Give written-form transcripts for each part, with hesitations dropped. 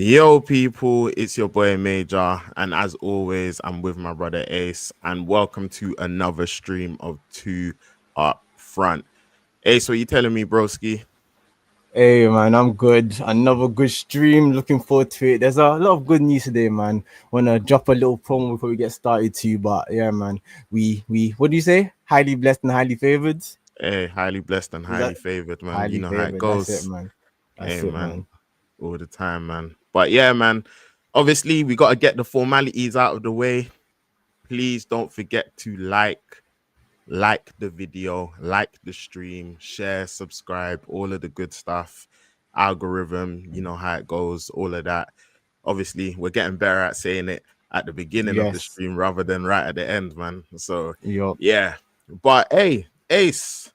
Yo, people, it's your boy Major, and as always, I'm with my brother Ace, and welcome to another stream of Two Up Front. Ace, what you telling me, broski? Hey man, I'm good. Another good stream. Looking forward to it. There's a lot of good news today, man. Wanna drop a little promo before we get started too, but yeah, man. We what do you say? Highly blessed and highly favored. Hey, highly blessed and Is highly that favored, man. You highly know how it favored? That's it, goes. man. Hey, That's it, man, man. all the time, man. But yeah, man, obviously, we got to get the formalities out of the way. Please don't forget to like the video, like the stream, share, subscribe, all of the good stuff. Algorithm, you know how it goes, all of that. Obviously, we're getting better at saying it at the beginning of the Yes. stream rather than right at the end, man. So, Yup. yeah. But hey, Ace,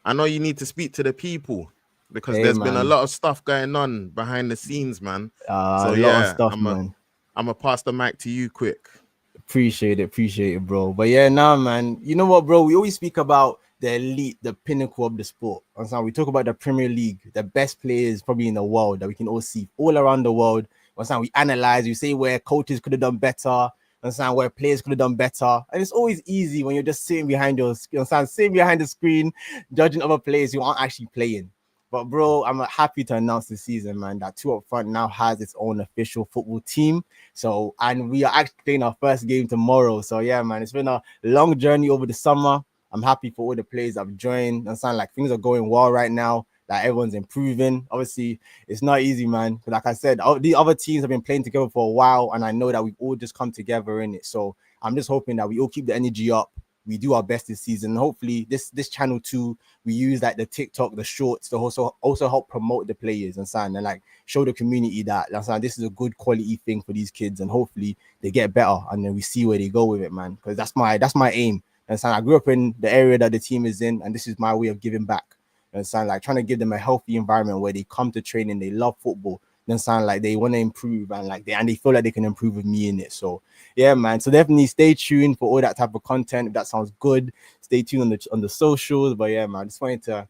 I know you need to speak to the people because Hey there's been a man. lot of stuff going on behind the scenes, man. So A lot of yeah, stuff, I'm a man. I'm a pass the mic to you quick. Appreciate it, bro. But yeah, nah, man. You know what, bro? We always speak about the elite, the pinnacle of the sport. Understand? We talk about the Premier League, the best players probably in the world that we can all see all around the world. Understand? We analyze, we say where coaches could have done better. Understand? Where players could have done better. And it's always easy when you're just sitting behind sitting behind the screen, judging other players who aren't actually playing. But bro, I'm happy to announce this season, man, that Two Up Front now has its own official football team. So, and we are actually playing our first game tomorrow. So, yeah, man, it's been a long journey over the summer. I'm happy for all the players I've joined. And sound like things are going well right now. Like everyone's improving. Obviously, it's not easy, man. Like I said, the other teams have been playing together for a while, and I know that we've all just come together in it. So I'm just hoping that we all keep the energy up. We do our best this season. Hopefully, this channel too, we use like the TikTok, the shorts to also help promote the players and like show the community that this is a good quality thing for these kids, and hopefully they get better, and then we see where they go with it, man. Because that's my aim. And I grew up in the area that the team is in, and this is my way of giving back. And like trying to give them a healthy environment where they come to training, they love football, then sound like they want to improve and they feel like they can improve with me in it. So yeah, man. So definitely stay tuned for all that type of content. If that sounds good, stay tuned on the socials. But yeah, man, just wanted to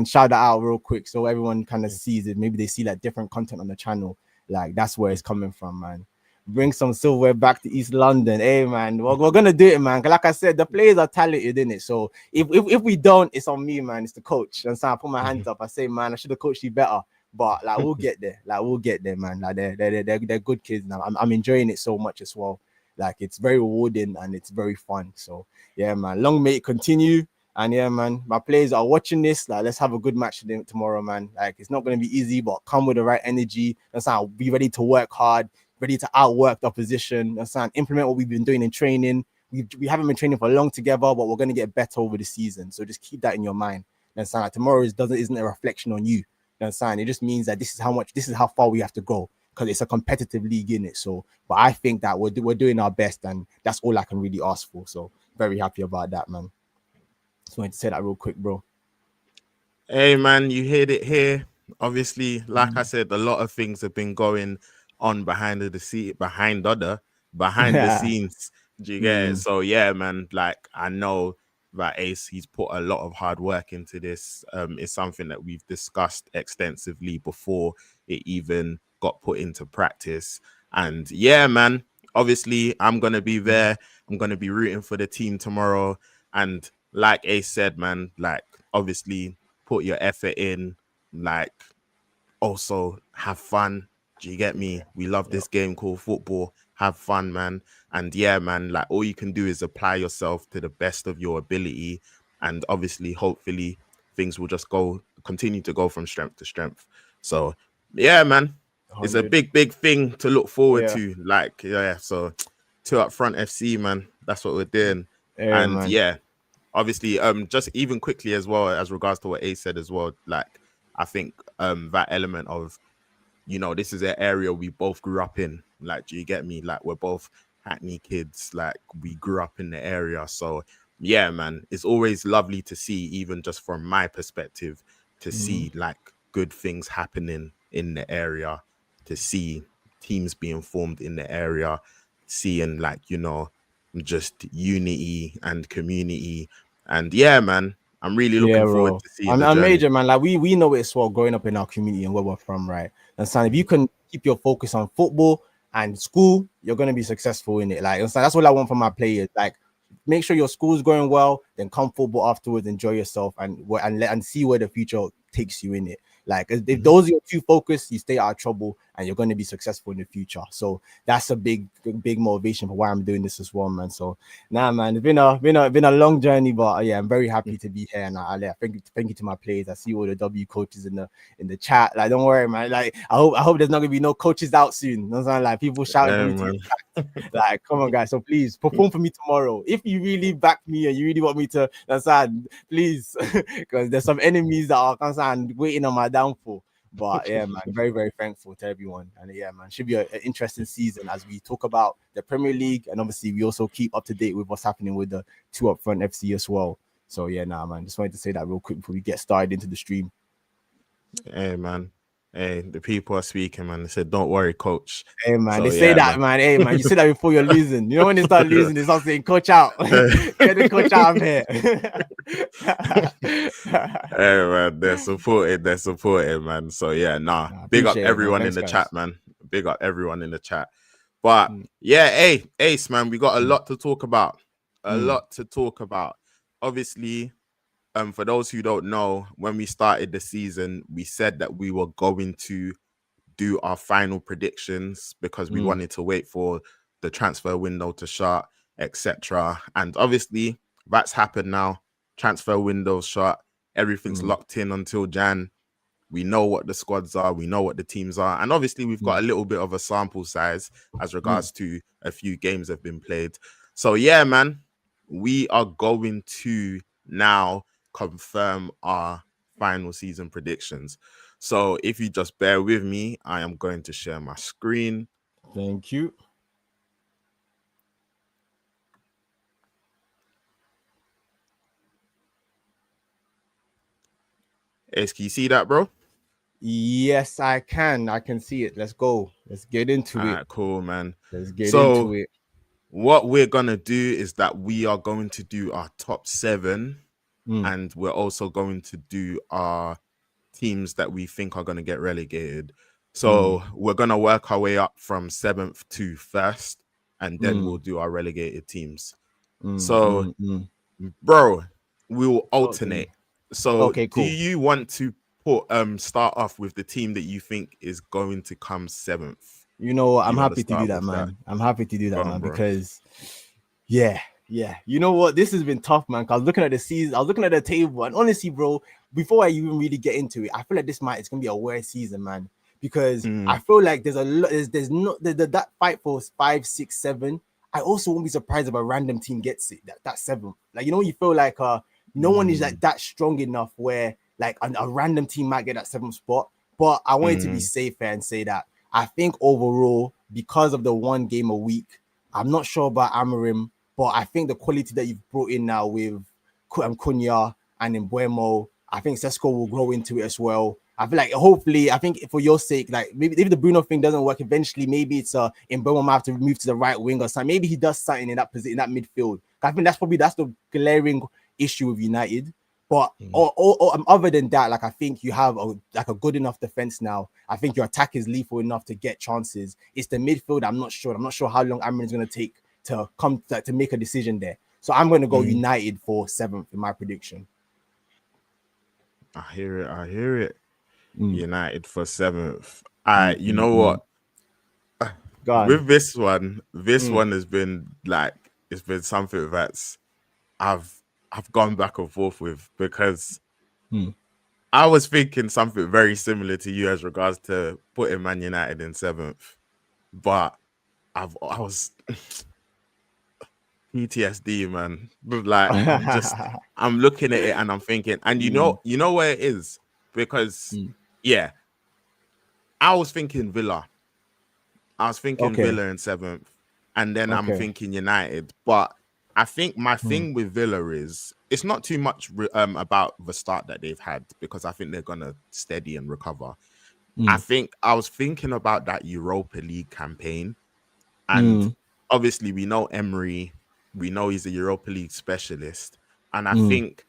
shout that out real quick so everyone kind of sees it. Maybe they see like different content on the channel. Like that's where it's coming from, man. Bring some silverware back to East London. Hey man, we're gonna do it, man. Like I said, the players are talented in it. So if we don't, it's on me, man. It's the coach. And so I put my hands up. I say, man, I should have coached you better. But like we'll get there. Like we'll get there, man. Like they're good kids now. I'm enjoying it so much as well. Like it's very rewarding and it's very fun. So yeah, man. Long may it continue. And yeah, man, my players are watching this. Like, let's have a good match tomorrow, man. Like, it's not going to be easy, but come with the right energy. That's how be ready to work hard, ready to outwork the opposition. That's how implement what we've been doing in training. We haven't been training for long together, but we're going to get better over the season. So just keep that in your mind. That's like tomorrow isn't a reflection on you. That's it just means that this is how far we have to go because it's a competitive league in it. So, but I think that we're doing our best, and that's all I can really ask for. So, very happy about that, man. Just wanted to say that real quick, bro. Hey man, you heard it here. Obviously, like I said, a lot of things have been going on behind the scenes. Do you get it? Mm, So yeah, man. Like I know that Ace, he's put a lot of hard work into this. It's something that we've discussed extensively before it even got put into practice. And yeah, man. Obviously, I'm gonna be there. I'm gonna be rooting for the team tomorrow. And like Ace said, man, like obviously put your effort in, like also have fun. Do you get me? We love yep. this game called football. Have fun, man. And yeah, man, like all you can do is apply yourself to the best of your ability. And obviously, hopefully, things will just continue to go from strength to strength. So yeah, man. It's a 100. big thing to look forward Yeah. to. Like, yeah, so Two Up Front FC, man. That's what we're doing. Yeah, And man. yeah, obviously, just even quickly as well as regards to what A said as well, like I think that element of, this is an area we both grew up in. Like, do you get me? Like, we're both Hackney kids. Like, we grew up in the area. So yeah, man, it's always lovely to see, even just from my perspective, to Mm, see like good things happening in the area, to see teams being formed in the area, seeing like, just unity and community. And yeah, man, I'm really Yeah, looking forward bro. to seeing the I'm journey. major, man. Like we know it's well growing up in our community and where we're from, right? And so if you can keep your focus on football and school, you're gonna be successful in it. Like, so that's what I want from my players. Like, make sure your school's going well, then come football afterwards, enjoy yourself, and see where the future takes you in it. Like, if those are your two focus, you stay out of trouble and you're going to be successful in the future. So that's a big motivation for why I'm doing this as well, man. So nah, man, it's been a long journey, but yeah, I'm very happy to be here. And I thank you to my players. I see all the W coaches in the chat. Like, don't worry, man. Like, I hope there's not gonna be no coaches out soon. You know what I'm saying? Like, people shouting for Yeah, me to man. get packed. Like, come on, guys. So please perform for me tomorrow. If you really back me and you really want me to, that's sad, please, because there's some enemies that are concerned waiting on my downfall. But yeah, man, very, very thankful to everyone. And yeah, man, should be an interesting season as we talk about the Premier League. And obviously, we also keep up to date with what's happening with the Two Upfront FC as well. So yeah, nah, man, just wanted to say that real quick before we get started into the stream. Hey, man. Hey, the people are speaking, man. They said, "Don't worry, coach." Hey, man, So they say yeah, that, man. Hey, man, you say that before you're losing. You know, when they start losing, they start saying, "Coach out, get the coach out of here." Hey, man, they're supported, man. So yeah, Nah, big up appreciate it, man. everyone in Thanks, the chat, guys. man. Big up everyone in the chat. But yeah, hey, Ace, man, we got a lot to talk about. A lot to talk about. Obviously, for those who don't know, when we started the season, we said that we were going to do our final predictions because we wanted to wait for the transfer window to shut, etc. And obviously, that's happened now. Transfer window's shut. Everything's locked in until Jan. We know what the squads are. We know what the teams are. And obviously, we've got a little bit of a sample size as regards to a few games that have been played. So, yeah, man, we are going to now confirm our final season predictions. So, if you just bear with me, I am going to share my screen. Thank you. Ace, can you see that, bro? Yes, I can. I can see it. Let's go. Let's get into All it. right, cool, man. Let's get So, into it. what we're going to do is that we are going to do our top 7, and we're also going to do our teams that we think are going to get relegated. So we're going to work our way up from 7th to 1st, and then we'll do our relegated teams. So, bro, we'll alternate. So Okay, do cool. you want to start off with the team that you think is going to come 7th? You know what? Do I'm you want to happy to do start that, with that? man. I'm happy to do Go that, on, man, bro. because yeah. You know what? This has been tough, man. Cause I was looking at the season, I was looking at the table, and honestly, bro, before I even really get into it, I feel like it's gonna be a weird season, man. Because I feel like there's a lot, there's no that fight for 5, 6, 7. I also won't be surprised if a random team gets it. That 7. Like, you know, you feel like no one is like that strong enough where like a random team might get that 7th spot. But I wanted to be safe and say that I think overall, because of the one game a week, I'm not sure about Amarim, but I think the quality that you've brought in now with Cunha and Mbuemo, I think Sesko will grow into it as well. I feel like hopefully, I think for your sake, like maybe if the Bruno thing doesn't work, eventually maybe it's Mbuemo might have to move to the right wing or something. Maybe he does something in that position, in that midfield. I think that's the glaring issue with United. But other than that, like I think you have a good enough defense now. I think your attack is lethal enough to get chances. It's the midfield. I'm not sure. I'm not sure how long Amrin is going to take to come to make a decision there. So I'm going to go United for 7th in my prediction. I hear it. United for 7th. You know what? With this one has been like, it's been something that's I've gone back and forth with, because I was thinking something very similar to you as regards to putting Man United in 7th, but I was PTSD, man. Like, I'm looking at it and I'm thinking, and you know where it is, because yeah, I was thinking Villa. I was thinking Okay. Villa in 7th, and then I'm thinking United. But I think my thing with Villa is it's not too much about the start that they've had, because I think they're gonna steady and recover. I think I was thinking about that Europa League campaign, and obviously we know Emery, we know he's a Europa League specialist, and I think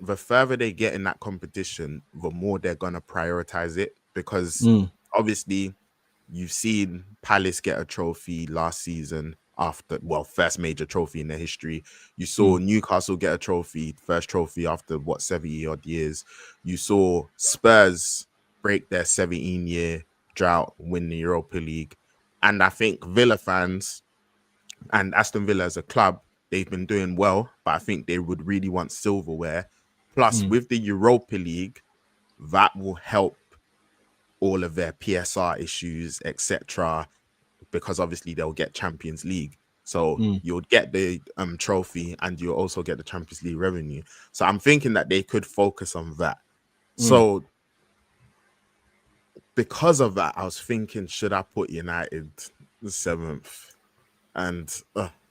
the further they get in that competition, the more they're gonna prioritize it, because Mm, obviously you've seen Palace get a trophy last season after, well, first major trophy in their history. You saw mm, Newcastle get a trophy, first trophy after what, 70 odd years. You saw Spurs break their 17-year drought, win the Europa League. And I think Villa fans and Aston Villa as a club, they've been doing well, but I think they would really want silverware. Plus, mm, with the Europa League, that will help all of their PSR issues, etc., because obviously they'll get Champions League. So mm, you'll get the trophy and you'll also get the Champions League revenue. So I'm thinking that they could focus on that. mm. So because of that, I was thinking, should I put United seventh? And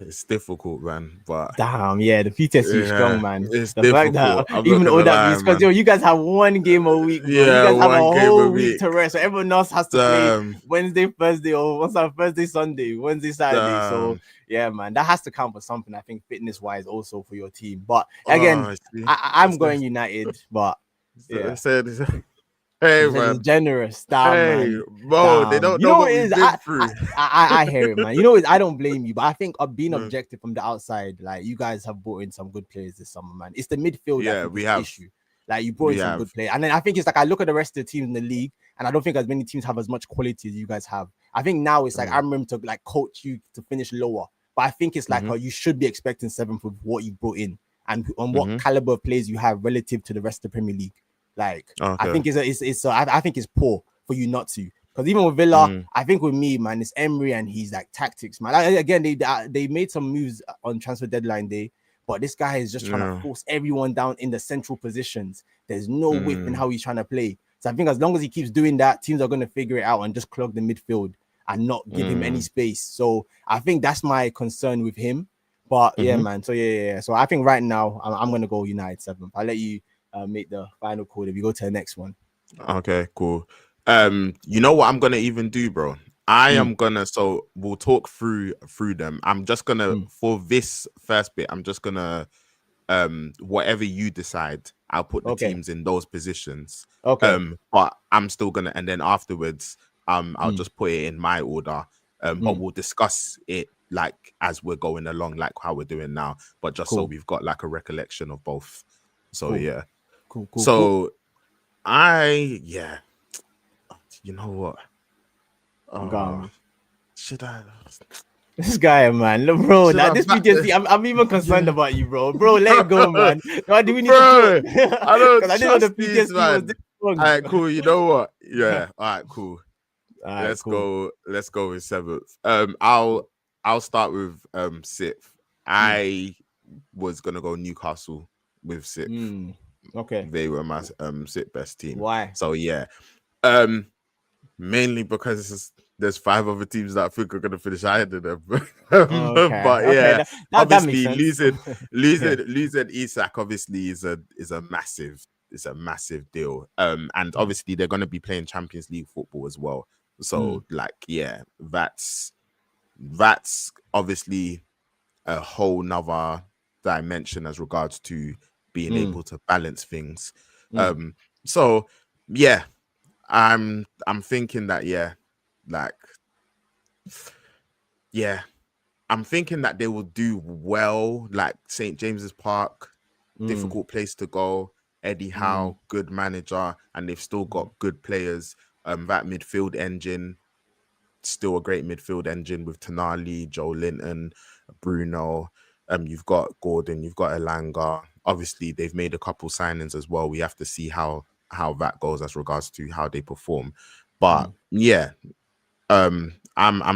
it's difficult, man. But Damn, yeah, the PTSD is strong, yeah, man. it's The fact difficult. that I'm not even all gonna that lie, means because man. you guys have one game a week, bro. You Yeah, guys have a one game a whole week week. to rest. So everyone else has to play Wednesday, Thursday, or what's that? Thursday, Sunday, Wednesday, Saturday. So yeah, man, that has to count for something. I think fitness-wise, also for your team. But again, See, I'm going United, but yeah. Hey, You said it's man. generous. Damn, Hey, man. bro, they Damn. don't You know know what what it we've is? been through. I hear it, man. You know what? I don't blame you, but I think being Mm. objective from the outside, like you guys have brought in some good players this summer, man. It's the midfield I Yeah, think we is the have. issue. Like you brought We in some have. good players, and then I think it's like I look at the rest of the teams in the league, and I don't think as many teams have as much quality as you guys have. I think now it's like I'm room to like coach you to finish lower, but I think it's like you should be expecting seventh with what you brought in and on what caliber of players you have relative to the rest of the Premier League. Like I think I think it's poor for you not to, because even with Villa, I think with me, man, it's Emery and he's like tactics, man. Again, they made some moves on transfer deadline day, but this guy is just trying to force everyone down in the central positions. There's no width in how he's trying to play. So I think as long as he keeps doing that, teams are going to figure it out and just clog the midfield and not give him any space. So I think that's my concern with him. But yeah, man. So yeah. So I think right now I'm going to go United 7th. I'll let you make the final call if you go to the next one. Okay, cool. You know what I'm gonna even do, bro? I am gonna, so we'll talk through them. I'm just gonna, for this first bit, I'm just gonna whatever you decide, I'll put the teams in those positions. But I'm still gonna, and then afterwards, I'll just put it in my order. But we'll discuss it like as we're going along, like how we're doing now, but just so we've got like a recollection of both. So yeah. Cool. So you know what? Should I? This guy, man, look, bro. Now this PTSD, I'm even concerned about you, bro. Bro, let it go, man. Why do we need to talk? I don't because I didn't know the these, PTSD man. was this strong. All right, cool. You know what? Yeah. All right, cool. All right, cool. Let's go with 7th. I'll start with 6th. I was gonna go Newcastle with 6th. Okay. They were my 6th best team. Why? So yeah. Mainly because there's 5 other teams that I think are going to finish higher than them. But yeah, that obviously makes sense. losing Isak obviously is a massive deal. And obviously they're going to be playing Champions League football as well. So like, yeah, that's obviously a whole nother dimension as regards to being able to balance things. So yeah. I'm thinking that I'm thinking that they will do well, like St. James's Park, difficult place to go. Eddie Howe, good manager, and they've still got good players. That midfield engine, still a great midfield engine with Tonali, Joe Linton, Bruno. You've got Gordon, you've got Elanga. Obviously, they've made a couple signings as well. We have to see how that goes as regards to how they perform. But yeah, I'm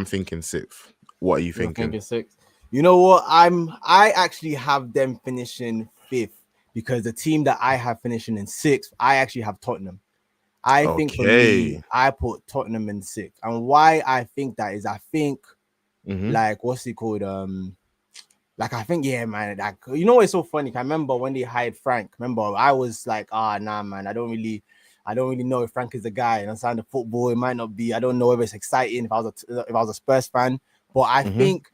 thinking 6th. What are you thinking? 6th. You know what? I actually have them finishing 5th because the team that I have finishing in 6th, I actually have Tottenham. I think for me, I put Tottenham in 6th. And why I think that is, I think like what's it called? Like I think, yeah, man. Like, you know, it's so funny. I remember when they hired Frank. Remember, I was like, nah, man. I don't really know if Frank is the guy. And I'm the football, it might not be. I don't know if it's exciting. If I was a Spurs fan, but I think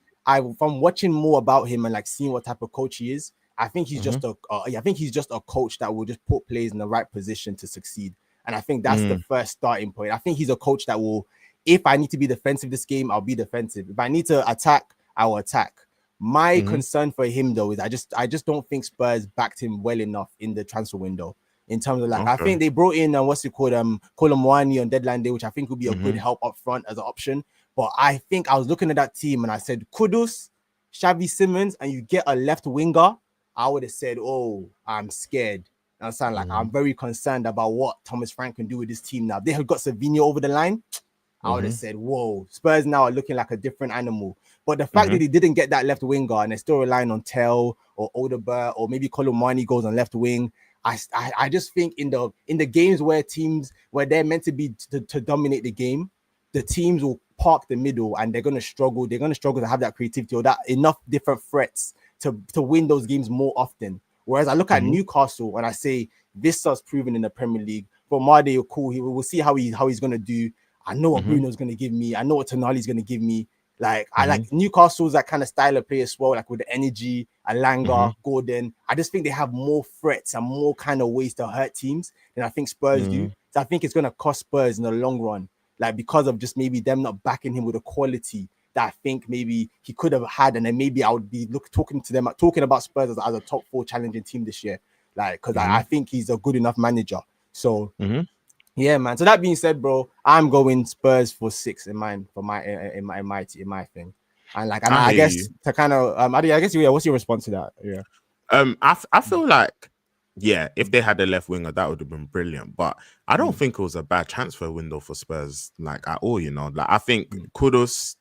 from watching more about him and like seeing what type of coach he is, I think he's just I think he's just a coach that will just put players in the right position to succeed. And I think that's the first starting point. I think he's a coach that will, if I need to be defensive this game, I'll be defensive. If I need to attack, I will attack. My concern for him though is I just don't think Spurs backed him well enough in the transfer window. In terms of like, I think they brought in Colomwani on deadline day, which I think would be a good help up front as an option. But I think I was looking at that team and I said, Kudus, Xavi Simons, and you get a left winger, I would have said, oh, I'm scared. I sound like I'm very concerned about what Thomas Frank can do with this team now. They have got Savinho over the line. I would have said, whoa, Spurs now are looking like a different animal. But the fact that they didn't get that left winger and they're still relying on Tell or Odegaard or maybe Colomwani goes on left wing, I just think in the games where teams where they're meant to be to dominate the game, the teams will park the middle and they're going to struggle. They're going to struggle to have that creativity or that enough different threats to win those games more often. Whereas I look at Newcastle and I say this has proven in the Premier League. But Made, cool. We'll see how he's going to do. I know what Bruno's going to give me. I know what Tonali's going to give me. Like I like Newcastle's that kind of style of play as well, like with the energy, Alanga, Gordon. I just think they have more threats and more kind of ways to hurt teams than I think Spurs do. So I think it's going to cost Spurs in the long run, like because of just maybe them not backing him with a quality that I think maybe he could have had, and then maybe I would be talking about Spurs as a top 4 challenging team this year, like because I think he's a good enough manager. So. Yeah, man. So that being said, bro, I'm going Spurs for 6 in my thing, and like I guess to kind of I guess what's your response to that? Yeah, I feel like if they had a left winger, that would have been brilliant. But I don't think it was a bad transfer window for Spurs, like at all. You know, like I think Kudus,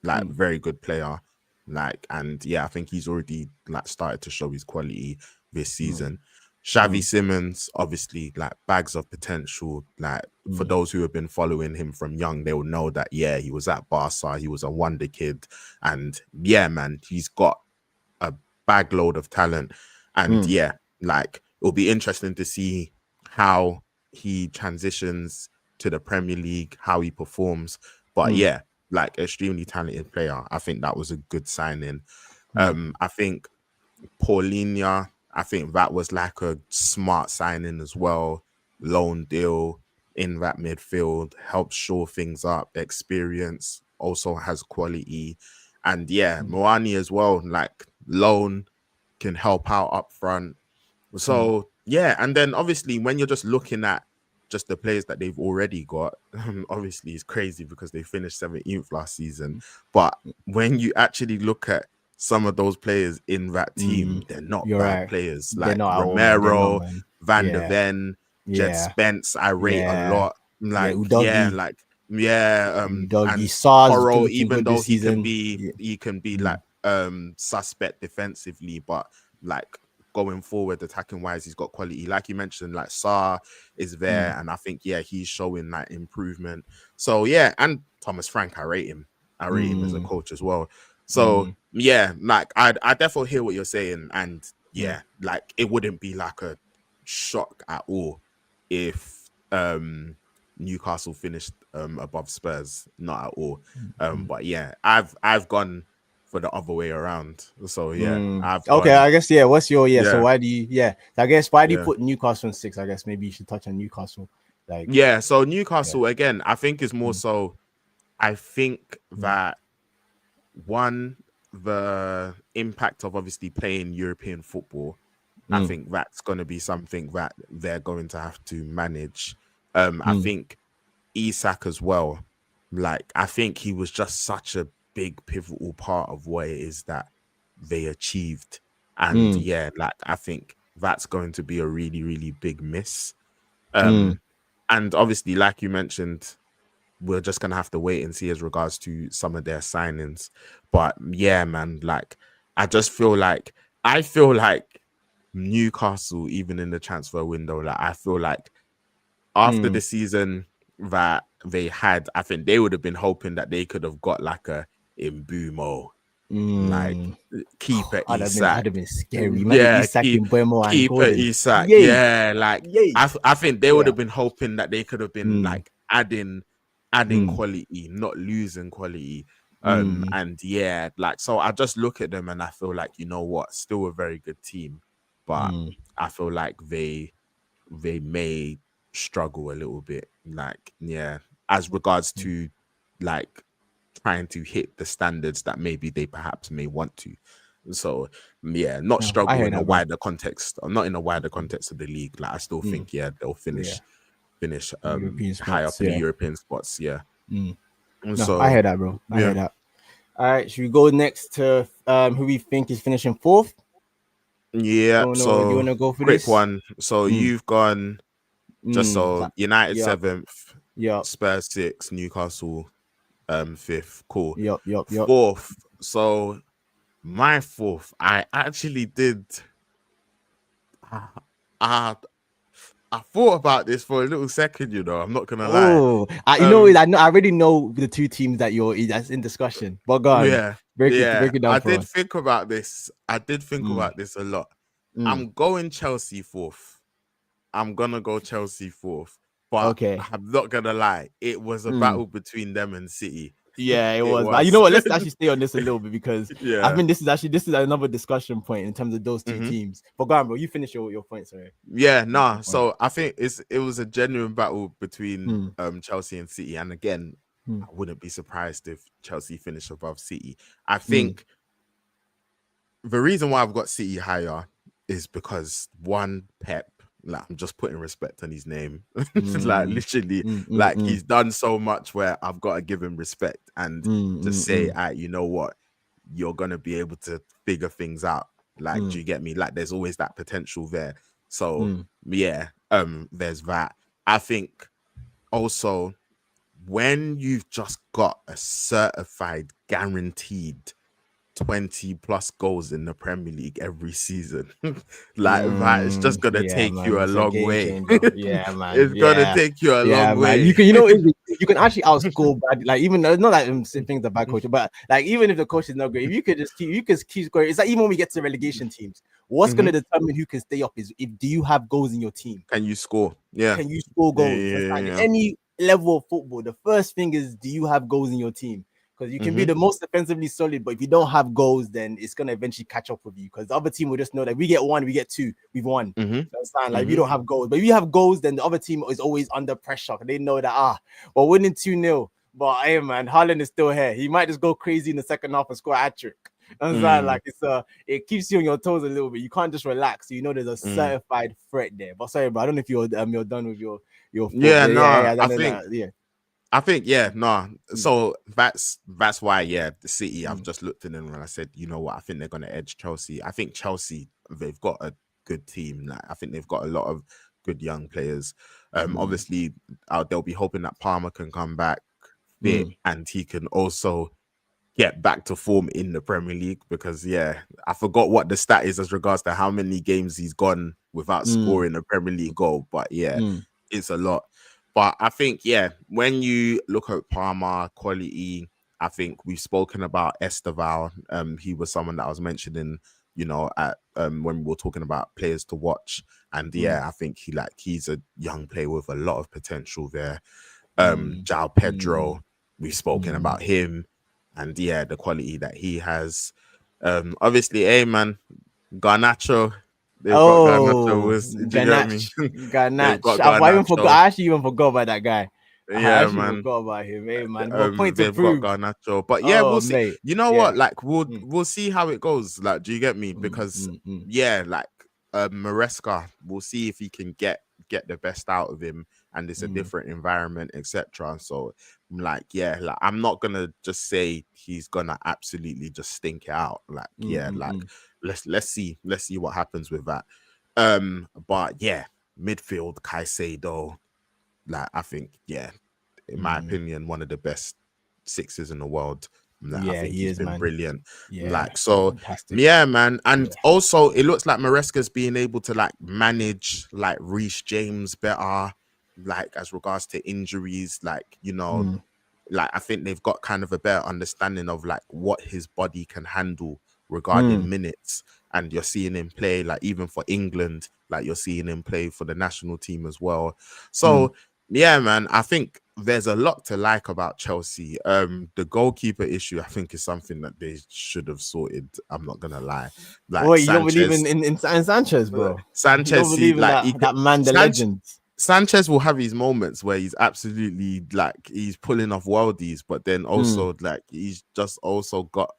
like very good player, like and I think he's already like started to show his quality this season. Xavi Simons, obviously, like bags of potential. Like for those who have been following him from young, they will know that he was at Barca, he was a wonder kid, and man, he's got a bag load of talent. And like it'll be interesting to see how he transitions to the Premier League, how he performs. But like extremely talented player. I think that was a good signing. I think Paulinho, I think that was like a smart signing as well. Loan deal in that midfield, helps shore things up. Experience, also has quality. And Moani as well, like loan, can help out up front. So and then obviously when you're just looking at just the players that they've already got, obviously it's crazy because they finished 17th last season. But when you actually look at some of those players in that team, they're not bad players. Like Romero, Van der Ven, Jed Spence, I rate a lot. Like and Porro, even though he can be like suspect defensively, but like going forward, attacking wise, he's got quality. Like you mentioned, like Sarr is there, and I think he's showing that improvement. So and Thomas Frank, I rate him. I rate him as a coach as well. So like I definitely hear what you're saying, and like it wouldn't be like a shock at all if Newcastle finished above Spurs, not at all. But I've gone for the other way around. So I guess what's your so why do you I guess why do you put Newcastle in 6? I guess maybe you should touch on Newcastle. Like so Newcastle again, I think is more so I think that one, the impact of obviously playing European football, I think that's going to be something that they're going to have to manage. I think Isak as well, like I think he was just such a big pivotal part of what it is that they achieved. And like I think that's going to be a really, really big miss. And obviously, like you mentioned, we're just gonna have to wait and see as regards to some of their signings. But man, like I feel like Newcastle, even in the transfer window, like I feel like after the season that they had, I think they would have been hoping that they could have got like a Mbumo, like keeper Isak. That'd have been scary. Isak, keeper Isak. I think they would have been hoping that they could have been like adding quality, not losing quality. And yeah, like, so I just look at them and I feel like, you know what, still a very good team, but I feel like they may struggle a little bit. Like, yeah, as regards to like trying to hit the standards that maybe they perhaps may want to. So yeah, not No, I struggle hear in a that, bro. wider context, or not in a wider context of the league. Like, I still think, yeah, they'll Yeah, finish European high up spots. in the Yeah. European spots. Yeah. And No, I so hear that, bro. I hear yeah. that. All right, should we go next to who we think is finishing fourth? Yeah. Do you So wanna go for quick this? one. So Mm, you've gone just so that, United yup, seventh, yup, Spurs sixth, Newcastle fifth. Cool. yup. Fourth. So my fourth, I actually did. Uh, I thought about this for a little second. You know, I'm not gonna lie. Oh, Um, I know. I already know the two teams that's in discussion. But go on, yeah, break it down I for did us. think about this. I did think Mm, about this a lot. mm, I'm going Chelsea fourth. I'm gonna go Chelsea fourth, but okay. I'm not gonna lie. It was a Mm. battle between them and City. Yeah, it It was. But you was. know what? Let's actually stay on this a little bit because I Yeah. think this is another discussion point in terms of those two Hmm. teams. But go on, bro. You finish your point. Sorry. Yeah, Finish nah. your point. So I think it was a genuine battle between Mm, Chelsea and City. And again, mm, I wouldn't be surprised if Chelsea finish above City. I mm, think the reason why I've got City higher is because one, Pep, like, I'm just putting respect on his name. Like, mm, literally, mm, mm, like, mm, he's done so much where I've got to give him respect and just say, mm, you know what, you're gonna be able to figure things out. Like, do mm, you get me? Like, there's always that potential there. So mm, yeah, there's that. I think also, when you've just got a certified guaranteed 20 plus goals in the Premier League every season, like, that is just gonna yeah, take you man. a It's a long game way. changer. Yeah, man. It's gonna Yeah. take you a Yeah, long man. You way. can, you can actually outscore bad. Like even not like saying things about coach, but like even if the coach is not great, if you could just keep scoring. It's like even when we get to relegation teams, what's going Mhm. to determine who can stay up is if do you have goals in your team? Can you score? Yeah. Can you score Yeah, goals? yeah, That's yeah, like yeah. any level of football. The first thing is, do you have goals in your team? Because you can be Mhm. the most defensively solid, but if you don't have goals, then it's gonna eventually catch up with you. Because the other team will just know that we get one, we get two, we've won. Mhm. You understand? Like we Mhm. don't have goals, but if you have goals, then the other team is always under pressure. They know that we're winning 2-0. But hey man, Haaland is still here. He might just go crazy in the second half and score a hat trick. Understand? Mm. Like it keeps you on your toes a little bit. You can't just relax. So you know there's a Mm. certified threat there. But sorry, bro. I don't know if you're done with your thought. Yeah, But no, no, no, no, yeah. I think, yeah, no. Mm, So that's why, yeah, the City. I've mm, just looked at them and I said, you know what? I think they're gonna edge Chelsea. I think Chelsea, they've got a good team. Like, I think they've got a lot of good young players. mm, Obviously, they'll be hoping that Palmer can come back fit mm, and he can also get back to form in the Premier League, because yeah, I forgot what the stat is as regards to how many games he's gone without mm, scoring a Premier League goal. But yeah, mm, it's a lot. But I think, yeah, when you look at Parma quality, I think we've spoken about Esteval. He was someone that I was mentioning, you know, at when we were talking about players to watch. And mm, yeah, I think he's a young player with a lot of potential there. mm, Jao mm, Pedro, we've spoken mm. about him, and yeah, the quality that he has. Obviously, hey man, Garnacho, they've got Garnacho. Oh, Do you get me? They've Ganache. got I even forgot. Garnacho. I actually even forgot about that guy. I Yeah, actually man. forgot about him. Hey man, but point to They've got prove. Garnacho, but yeah, Oh we'll see. mate, You know yeah. what? Like, we'll Mm, we'll see how it goes. Like, do you get me? mm, Because mm, mm, yeah, like, Maresca, we'll see if he can get the best out of him, and it's a mm, different environment, etc. So I'm like, yeah, like, I'm not gonna just say he's gonna absolutely just stink it out. Like, mm, yeah, mm, like, mm. let's see what happens with that. But yeah, midfield Caicedo, like, I think, yeah, in my Mm. opinion, one of the best sixes in the world. Like, I Yeah, think he he's is, been man. brilliant. Yeah, Like, so fantastic. yeah, man. Yeah. And also, it looks like Maresca's being able to like manage like Reece James better, like as regards to injuries, like, you know, Mm, like, I think they've got kind of a better understanding of like what his body can handle regarding mm, minutes. And you're seeing him play, like, even for England, like, you're seeing him play for the national team as well. mm, So yeah, man, I think there's a lot to like about Chelsea. The goalkeeper issue, I think, is something that they should have sorted. I'm not gonna lie. Oh, Like you don't believe Sanchez, in Sanchez, bro? You don't Sanchez, see, believe in like that man, the Sanchez, legend. Sanchez will have his moments where he's absolutely like he's pulling off worldies, but then also like he's just also got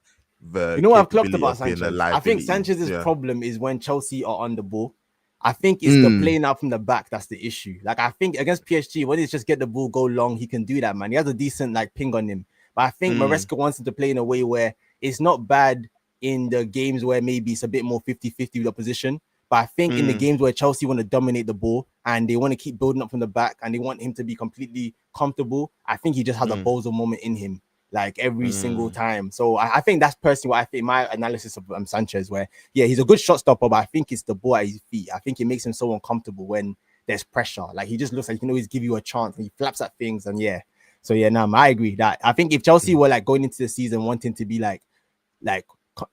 You the know what I've clocked capability about of being a Sanchez? I think liability. Sanchez's Yeah. problem is when Chelsea are on the ball. I think it's the Mm, playing out from the back that's the issue. Like I think against PSG, when it's just get the ball, go long, he can do that, man. He has a decent like ping on him. But I think mm, Maresca wants him to play in a way where it's not bad in the games where maybe it's a bit more 50-50 with the position. But I think in the mm, games where Chelsea want to dominate the ball and they want to keep building up from the back and they want him to be completely comfortable, I think he just has a mm, bozo moment in him like every single mm, time. So I think that's personally what I think my analysis of Sanchez, where yeah, he's a good shot stopper, but I think it's the ball at his feet. I think it makes him so uncomfortable when there's pressure. Like he just looks like he can always give you a chance and he flaps at things. And yeah, so yeah, no, I agree that I think if Chelsea mm, were like going into the season wanting to be like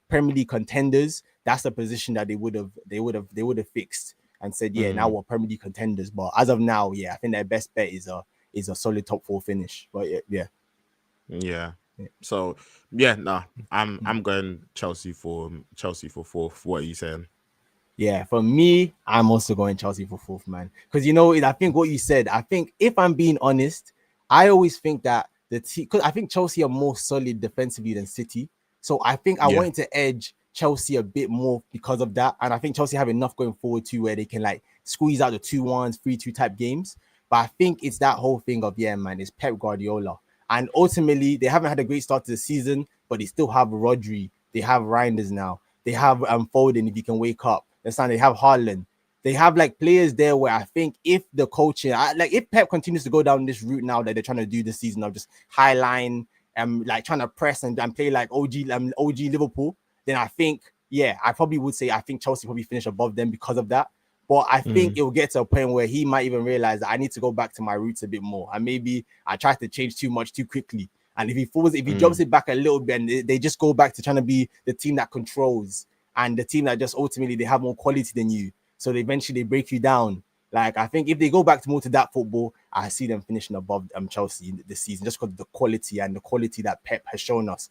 Premier League contenders, that's the position that they would have fixed and said, yeah, now mm. we're Premier League contenders. But as of now, yeah, I think their best bet is a solid top four finish. But yeah. Yeah. Yeah. So yeah, no, I'm going Chelsea for fourth. What are you saying? Yeah, for me, I'm also going Chelsea for fourth, man. Because you know, I think what you said. I think if I'm being honest, I always think that the team, because I think Chelsea are more solid defensively than City. So I think I Yeah. wanted to edge Chelsea a bit more because of that. And I think Chelsea have enough going forward too, where they can like squeeze out the 2-1s, 3-2 type games. But I think it's that whole thing of yeah, man, it's Pep Guardiola. And ultimately, they haven't had a great start to the season, but they still have Rodri. They have Reinders now. They have Foden if you can wake up. They have Haaland. They have like players there where I think if the coaching, like if Pep continues to go down this route now that they're trying to do this season of just high line and like trying to press and play like OG Liverpool, then I think yeah, I probably would say I think Chelsea probably finish above them because of that. But I think Mm, it will get to a point where he might even realize that I need to go back to my roots a bit more. And maybe I tried to change too much too quickly. And if he drops mm, it back a little bit and they just go back to trying to be the team that controls and the team that just ultimately they have more quality than you. So they eventually break you down. Like I think if they go back to more to that football, I see them finishing above Chelsea this season just because of the quality that Pep has shown us.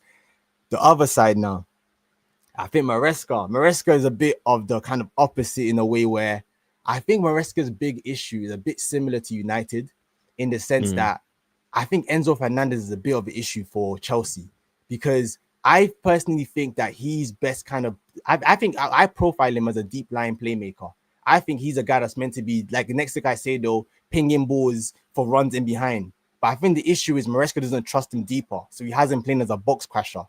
The other side now, I think Maresca is a bit of the kind of opposite in a way where I think Maresca's big issue is a bit similar to United in the sense mm, that I think Enzo Fernandez is a bit of an issue for Chelsea because I personally think that he's best kind of I think I profile him as a deep line playmaker. I think he's a guy that's meant to be like the next thing I say though, pinging balls for runs in behind. But I think the issue is Maresca doesn't trust him deeper, so he has him playing as a box crasher.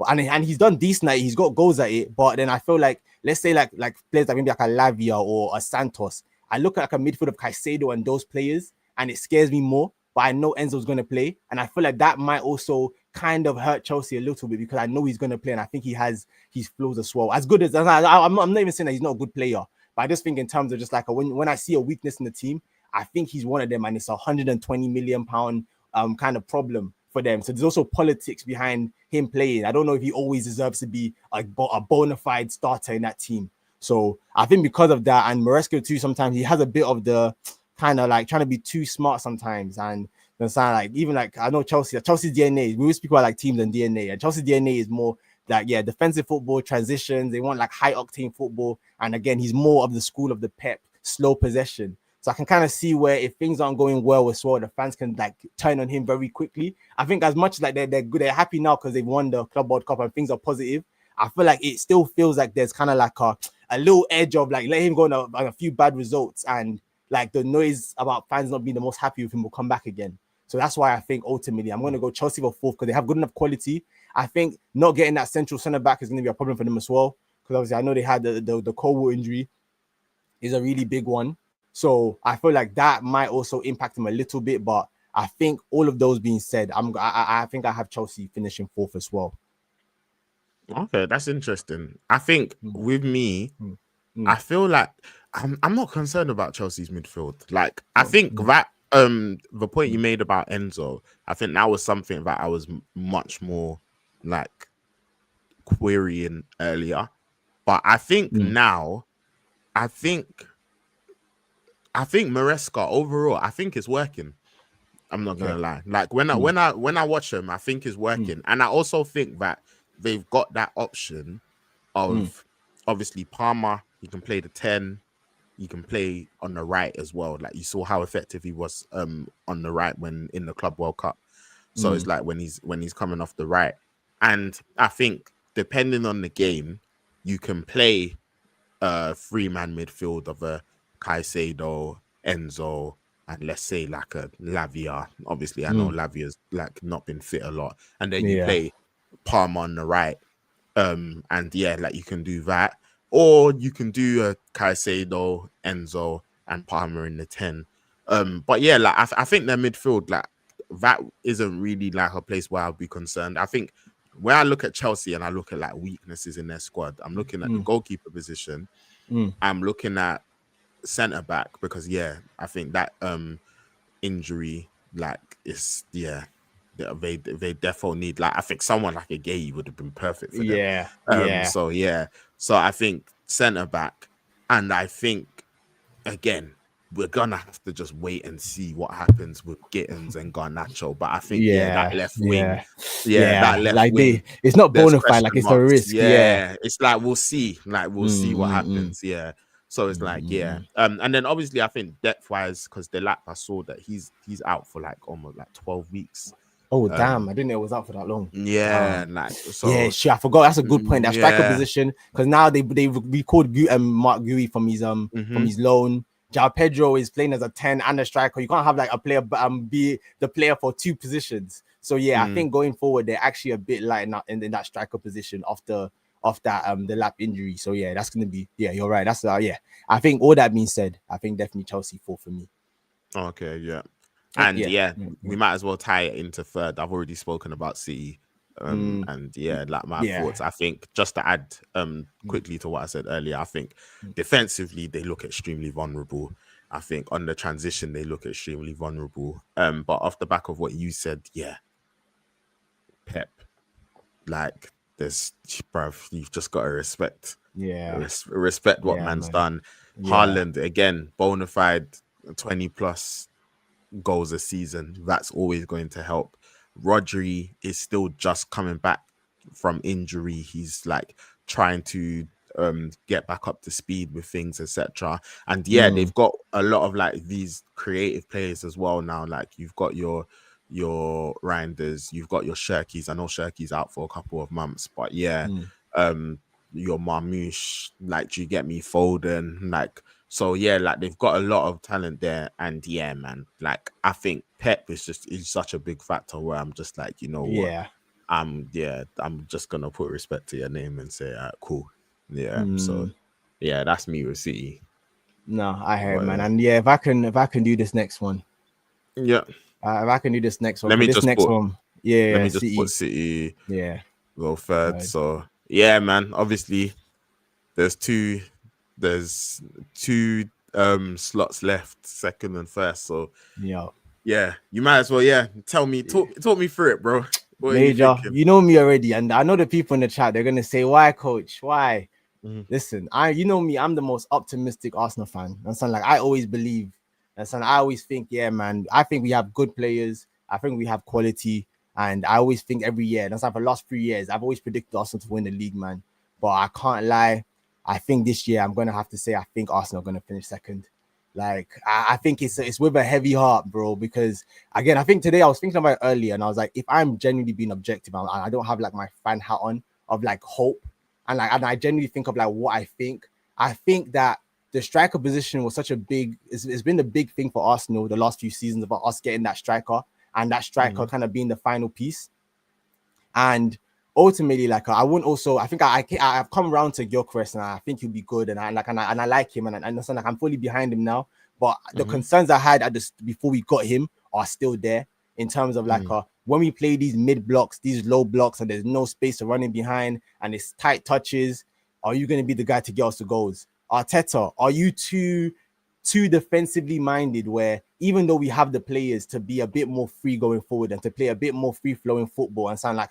And he's done decent at it. He's got goals at it. But then I feel like, let's say like players like maybe like a Lavia or a Santos. I look at like a midfield of Caicedo and those players, and it scares me more. But I know Enzo's going to play, and I feel like that might also kind of hurt Chelsea a little bit because I know he's going to play, and I think he has his flaws as well. As good as I'm not even saying that he's not a good player, but I just think in terms of just like when I see a weakness in the team, I think he's one of them, and it's £120 million kind of problem for them. So there's also politics behind him playing. I don't know if he always deserves to be a bona fide starter in that team. So I think because of that, and Maresca too, sometimes he has a bit of the kind of like trying to be too smart sometimes. And like even like I know Chelsea's DNA. We always speak about like teams and DNA, and Chelsea's DNA is more like yeah, defensive football, transitions. They want like high octane football. And again, he's more of the school of the Pep, slow possession. So I can kind of see where if things aren't going well as well, the fans can like turn on him very quickly. I think as much as like they're good, they're happy now because they've won the Club World Cup and things are positive. I feel like it still feels like there's kind of like a little edge of like let him go on a few bad results and like the noise about fans not being the most happy with him will come back again. So that's why I think ultimately I'm going to go Chelsea for fourth because they have good enough quality. I think not getting that central centre back is going to be a problem for them as well because obviously I know they had the Colwell injury is a really big one. So I feel like that might also impact them a little bit. But I think all of those being said, I think I have Chelsea finishing fourth as well. Okay, that's interesting. I think Mm, with me, mm, I mm, feel like I'm not concerned about Chelsea's midfield. Like I mm, think mm, that the point you mm, made about Enzo, I think that was something that I was much more like querying earlier. But I think mm, now, I think I think Maresca overall, I think it's working. I'm not gonna lie. Like when I watch him, I think it's working, and I also think that they've got that option of obviously Palmer. He can play the 10. He can play on the right as well. Like you saw how effective he was on the right when in the Club World Cup. So it's like when he's coming off the right, and I think depending on the game, you can play a 3-man midfield of a Caicedo, Enzo, and let's say like a Lavia. Obviously, I know Lavia's like not been fit a lot, and then you play Palmer on the right. And yeah, like you can do that, or you can do a Caicedo, Enzo, and Palmer in the 10. But yeah, like I think their midfield, like that isn't really like a place where I'll be concerned. I think when I look at Chelsea and I look at like weaknesses in their squad, I'm looking at the goalkeeper position. I'm looking at centre back because I think that injury like is they definitely need, like I think someone like a Gay would have been perfect for them. So I think centre back, and I think again we're gonna have to just wait and see what happens with Gittins and Garnacho. But I think that left wing, that left like wing, it's not there's bona fide, question like it's a marks. risk. It's like we'll see what happens. So it's like and then obviously I think depth wise, because Delap, I saw that he's out for like almost like 12 weeks. Oh damn! I didn't know it was out for that long. Like so. Yeah, sure. I forgot. That's a good point. That striker position, because now they recalled Mark Gui from his loan. João Pedro is playing as a 10 and a striker. You can't have like a player be the player for two positions. So I think going forward they're actually a bit light in that striker position after the lap injury. So that's gonna be you're right. That's I think all that being said, I think definitely Chelsea 4 for me. Okay, and we might as well tie it into third. I've already spoken about City. And like my thoughts, I think just to add quickly to what I said earlier, I think defensively they look extremely vulnerable. I think on the transition they look extremely vulnerable. But off the back of what you said, Pep, like this, bruv, you've just got to respect what man's done. Haaland again, bona fide 20 plus goals a season. That's always going to help. Rodri is still just coming back from injury. He's like trying to get back up to speed with things, etc. And they've got a lot of like these creative players as well now. Like you've got your Reinders, you've got your Shirkies. I know Shirki's out for a couple of months, but your Marmouche, like, do you get me? Foden, like. So like they've got a lot of talent there, and man, like I think Pep is such a big factor where I'm just like, you know what, I'm just gonna put respect to your name and say, cool, So that's me with City. No, I heard, man, and if I can do this next one, if I can do this next one, let me just City. put City, go third. So man, obviously there's two slots left, second and first. So you might as well tell me, talk me through it, bro. What Major, you know me already, and I know the people in the chat, they're gonna say, why, coach, why? Listen, you know me, I'm the most optimistic Arsenal fan. And so like I always believe, and so I always think, man, I think we have good players, I think we have quality, and I always think every year, that's like for the last 3 years, I've always predicted Arsenal to win the league, man. But I can't lie, I think this year I'm gonna have to say I think Arsenal are gonna finish second. Like I think it's with a heavy heart, bro. Because again, I think today I was thinking about it earlier, and I was like, if I'm genuinely being objective, I don't have like my fan hat on of like hope, and I genuinely think of like what I think. I think that the striker position was such a big. It's been the big thing for Arsenal the last few seasons about us getting that striker, and that striker kind of being the final piece, and. Ultimately, like I wouldn't also. I think I've come around to Gyökeres, and I think he'll be good, and I like him, and I understand like I'm fully behind him now. But the concerns I had before we got him are still there in terms of like when we play these mid blocks, these low blocks, and there's no space to run in behind, and it's tight touches. Are you going to be the guy to get us the goals? Arteta, are you too defensively minded? Where even though we have the players to be a bit more free going forward and to play a bit more free flowing football and sound like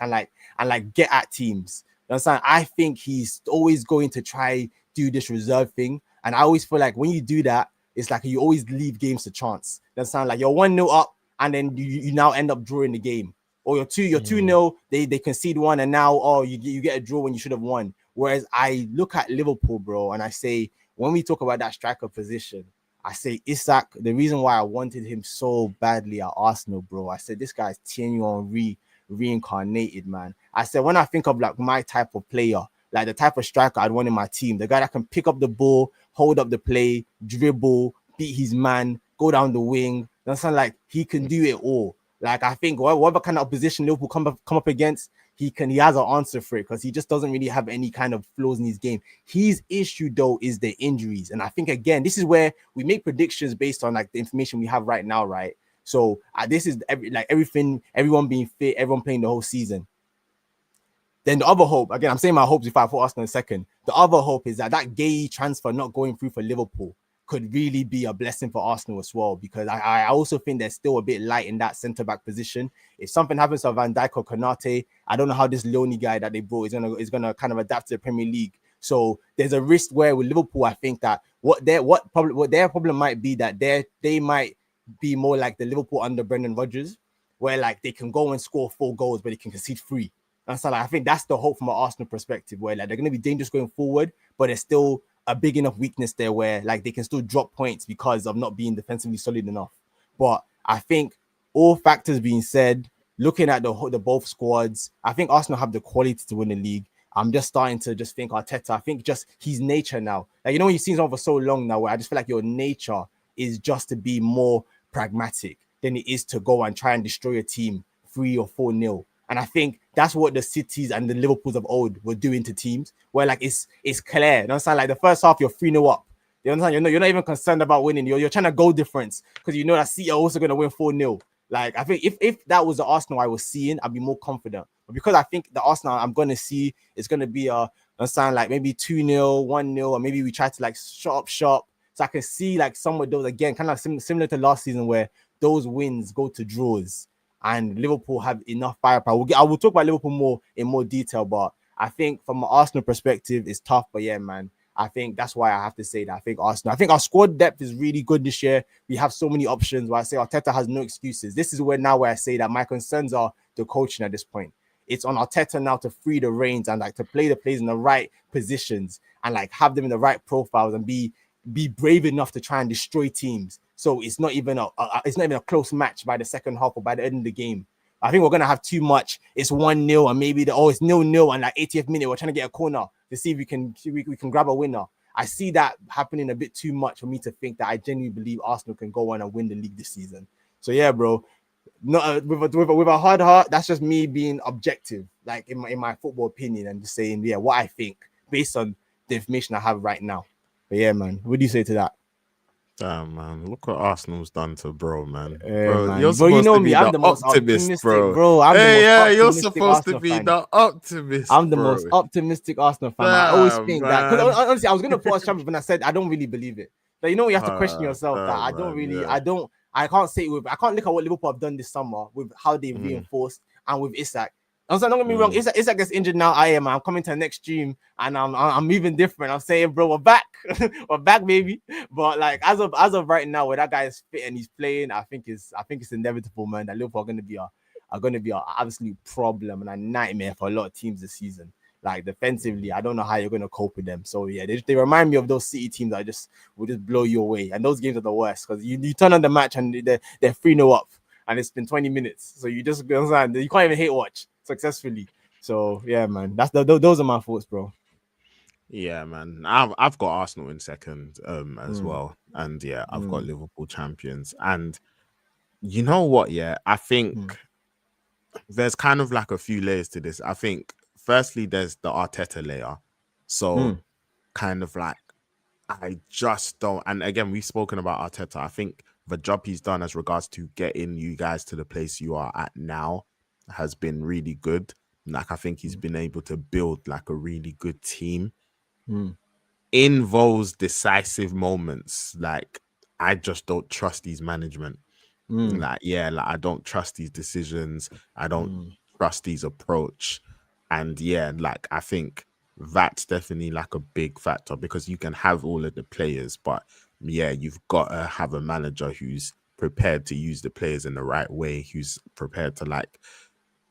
get at teams. You understand? I think he's always going to try do this reserve thing, and I always feel like when you do that, it's like you always leave games to chance. You understand? Like you're 1-0 up, and then you now end up drawing the game. Or you're 2 Mm. 0, they concede one, and now you get a draw when you should have won. Whereas I look at Liverpool, bro, and I say, when we talk about that striker position, I say Isak. The reason why I wanted him so badly at Arsenal, bro, I said this guy's Thierry Henry reincarnated, man. I said, when I think of like my type of player, like the type of striker I'd want in my team, the guy that can pick up the ball, hold up the play, dribble, beat his man, go down the wing. That's not like he can do it all. Like I think whatever kind of opposition Liverpool come up against, he has an answer for it, because he just doesn't really have any kind of flaws in his game. His issue though is the injuries, and I think again this is where we make predictions based on like the information we have right now, right? So this is everything, everyone being fit, everyone playing the whole season. Then the other hope, again, I'm saying my hopes before I put Arsenal in second. The other hope is that Gay transfer not going through for Liverpool could really be a blessing for Arsenal as well, because I also think they're still a bit light in that centre-back position. If something happens to Van Dijk or Konate, I don't know how this Leone guy that they brought is gonna kind of adapt to the Premier League. So there's a risk where with Liverpool, I think that what their problem might be, that they might be more like the Liverpool under Brendan Rodgers, where like they can go and score 4 goals, but they can concede 3. And so like, I think that's the hope from an Arsenal perspective, where like they're going to be dangerous going forward, but there's still a big enough weakness there where like they can still drop points because of not being defensively solid enough. But I think, all factors being said, looking at the both squads, I think Arsenal have the quality to win the league. I'm just starting to just think Arteta. I think just his nature now. Like, when you've seen someone for so long now, where I just feel like your nature is just to be more pragmatic than it is to go and try and destroy a team 3 or 4-0. And I think that's what the Cities and the Liverpools of old were doing to teams, where like it's clear. You understand? Like the first half, you're 3-0 up. You understand? You're not even concerned about winning. You're trying to goal difference, because you know that City are also going to win 4-0. Like, I think if that was the Arsenal I was seeing, I'd be more confident. But because I think the Arsenal I'm going to see is going to be understand, like maybe 2-0, 1-0, or maybe we try to like shut up shop. So I can see like some of those again, kind of similar to last season, where those wins go to draws and Liverpool have enough firepower. I will talk about Liverpool more in more detail, but I think from an Arsenal perspective, it's tough. But yeah, man, I think that's why I have to say that I think Arsenal, I think our squad depth is really good this year. We have so many options where I say Arteta has no excuses. This is where I say that my concerns are the coaching at this point. It's on Arteta now to free the reins and like to play the players in the right positions and like have them in the right profiles and be brave enough to try and destroy teams. So it's not even a close match by the second half or by the end of the game. I think we're gonna have too much. It's 1-0 and maybe it's 0-0 and like 80th minute we're trying to get a corner to see if we can grab a winner. I see that happening a bit too much for me to think that I genuinely believe Arsenal can go on and win the league this season. So yeah, bro. Not with a hard heart. That's just me being objective, like in my football opinion, and just saying what I think based on the information I have right now. But yeah, man, what do you say to that? Damn, man. Look what Arsenal's done to bro, man. Hey, Bro, you're man. Bro, you supposed know to me. be I'm the the most optimist, optimistic, bro. bro. I'm the Hey, most yeah, you're optimistic supposed to Arsenal be fan. the optimist, I'm the bro. most optimistic Arsenal fan. I always Damn, think that, because man. honestly, I was gonna put us champions, but I said I don't really believe it. But you have to question yourself that Damn, man. Yeah. I can't say I can't look at what Liverpool have done this summer with how they Mm, reinforced and with Isak. I'm saying, don't get me wrong, mm. Isak gets injured now. I'm coming to the next stream and I'm moving different. I'm saying, bro, we're back, we're back, baby. But like as of right now, where that guy is fit and he's playing, I think it's inevitable, man. That Liverpool are going to be an absolute problem and a nightmare for a lot of teams this season. Like defensively, I don't know how you're going to cope with them. So yeah, they remind me of those City teams that will just blow you away. And those games are the worst, because you turn on the match and they're 3-0 up and it's been 20 minutes. So you just you can't even hate watch successfully. So yeah, man, those are my thoughts, bro. Yeah, man. I've got Arsenal in second as Mm, well. And yeah, I've got mm, Liverpool champions. And you know what? Yeah, I think mm, there's kind of like a few layers to this. I think firstly there's the Arteta layer. So mm, kind of like I just don't, and again we've spoken about Arteta. I think the job he's done as regards to getting you guys to the place you are at now has been really good. Like I think he's mm, been able to build like a really good team mm, in those decisive moments. Like I just don't trust his management. mm, Like, yeah, like I don't trust these decisions. I don't mm, trust his approach. And yeah, like I think that's definitely like a big factor, because you can have all of the players, but yeah, you've got to have a manager who's prepared to use the players in the right way, who's prepared to like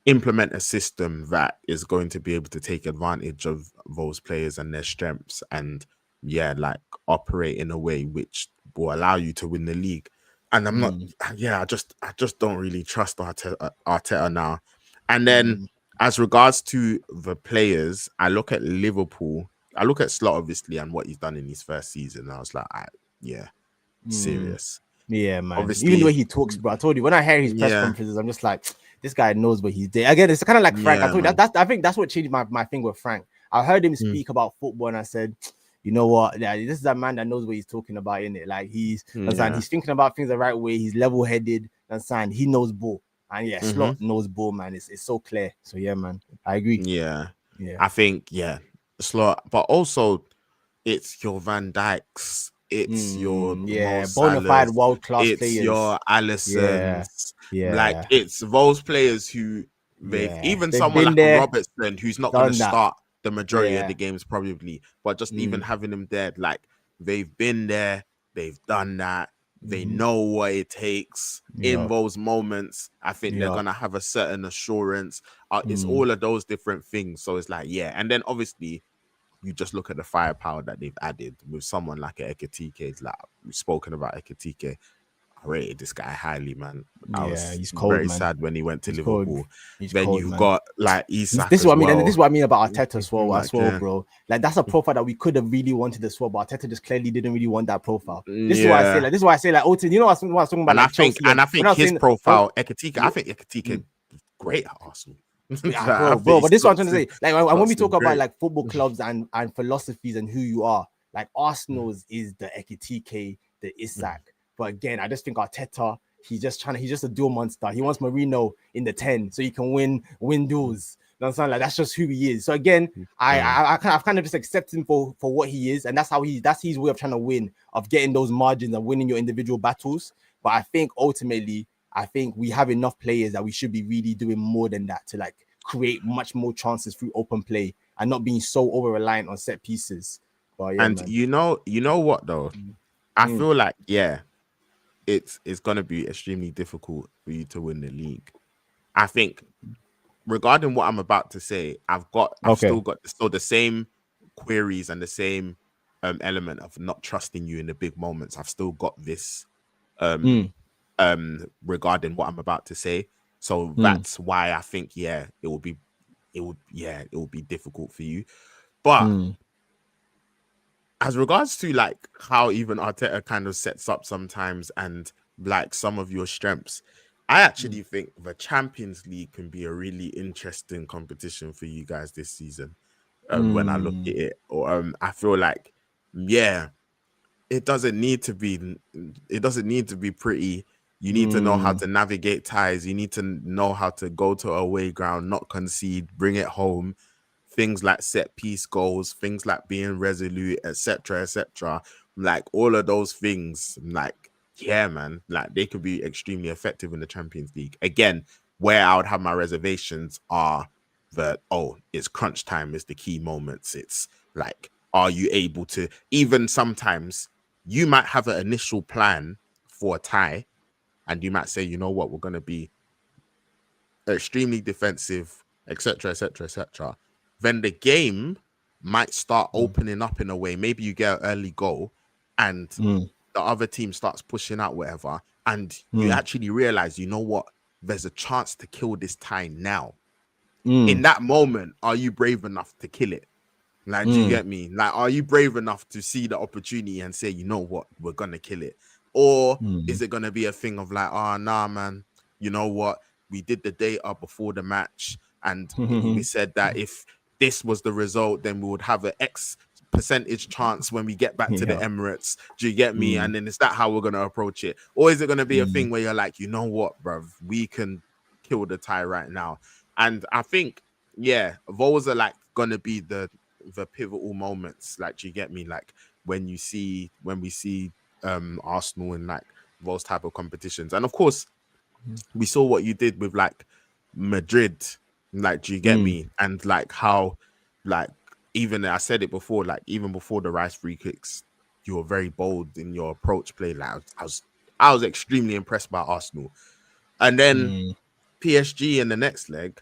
implement a system that is going to be able to take advantage of those players and their strengths, and like operate in a way which will allow you to win the league. And I'm not, I just don't really trust Arteta now. And then as regards to the players, I look at Liverpool, I look at Slot obviously and what he's done in his first season. And I was like, serious. Yeah, man. Obviously, Even the way he talks, bro. I told you when I hear his press conferences, I'm just like, this guy knows what he's doing. Again, it's kind of like Frank. I told you I think that's what changed my thing with Frank. I heard him speak about football, and I said, you know what? Yeah, this is a man that knows what he's talking about, in it. Like he's thinking about things the right way. He's level-headed, and he knows ball. And Slot knows ball, man. It's so clear. So yeah, man, I agree. Yeah. I think Slot, but also it's your Van Dijks. It's your bona fide world class players. It's your Alissons. Like it's those players who even someone like Robertson, who's not going to start the majority of the games probably, but just even having them there, like they've been there, they've done that, they know what it takes in those moments. I think they're gonna have a certain assurance. It's all of those different things. So it's like and then obviously, you just look at the firepower that they've added with someone like Ekitike. It's like we've spoken about Ekitike. I rated this guy highly, man. I was he's cold, very man. sad when he went to Liverpool. Then you've got like Isak. This is what I mean. And this is what I mean about Arteta as well, bro. Like that's a profile that we could have really wanted as well, but Arteta just clearly didn't really want that profile. This is why I say like Oten, you know what I was talking about? And I think his profile, Ekitike, I think Ekitike great at Arsenal. bro, but this is what I'm trying to say. Like when we talk about like football clubs and philosophies and who you are, like Arsenal's is the Ekitike, the Isak. But again, I just think Arteta, he's just a dual monster. He wants Mourinho in the 10 so he can win duels. You understand? Like that's just who he is. So again, I've kind of just accepted him for what he is, and that's his way of trying to win, of getting those margins and winning your individual battles. But I think ultimately, we have enough players that we should be really doing more than that to like create much more chances through open play and not being so over reliant on set pieces. But and man. you know what though, I feel like it's gonna be extremely difficult for you to win the league. I think regarding what I'm about to say, I've still got the same queries and the same element of not trusting you in the big moments. I've still got this regarding what I'm about to say. So that's why I think it will be difficult for you. But as regards to like how even Arteta kind of sets up sometimes and like some of your strengths, I actually think the Champions League can be a really interesting competition for you guys this season. When I look at it, or I feel like it doesn't need to be pretty. You need to know how to navigate ties. You need to know how to go to away ground, not concede, bring it home. Things like set piece goals, things like being resolute, etc., etc. Like all of those things, like man, like they could be extremely effective in the Champions League. Again, where I would have my reservations are that it's crunch time is the key moments. It's like, are you able to, even sometimes you might have an initial plan for a tie, and you might say, you know what, we're going to be extremely defensive, etc., etc., etc. Then the game might start opening up in a way. Maybe you get an early goal and the other team starts pushing out whatever, and you actually realize, you know what, there's a chance to kill this tie now. In that moment, are you brave enough to kill it? Like, do you get me? Like, are you brave enough to see the opportunity and say, you know what, we're going to kill it? Or is it going to be a thing of like, nah, man, you know what? We did the data before the match and we said that if this was the result, then we would have an X percentage chance when we get back to the Emirates. Do you get me? And then is that how we're going to approach it? Or is it going to be a thing where you're like, you know what, bruv, we can kill the tie right now? And I think, those are like going to be the pivotal moments. Like, do you get me? Like when we see Arsenal in like those type of competitions. And of course, we saw what you did with like Madrid. Like, do you get me? And like how, like, even I said it before, like even before the Rice free kicks, you were very bold in your approach play. Like I I was extremely impressed by Arsenal. And then Mm, PSG in the next leg,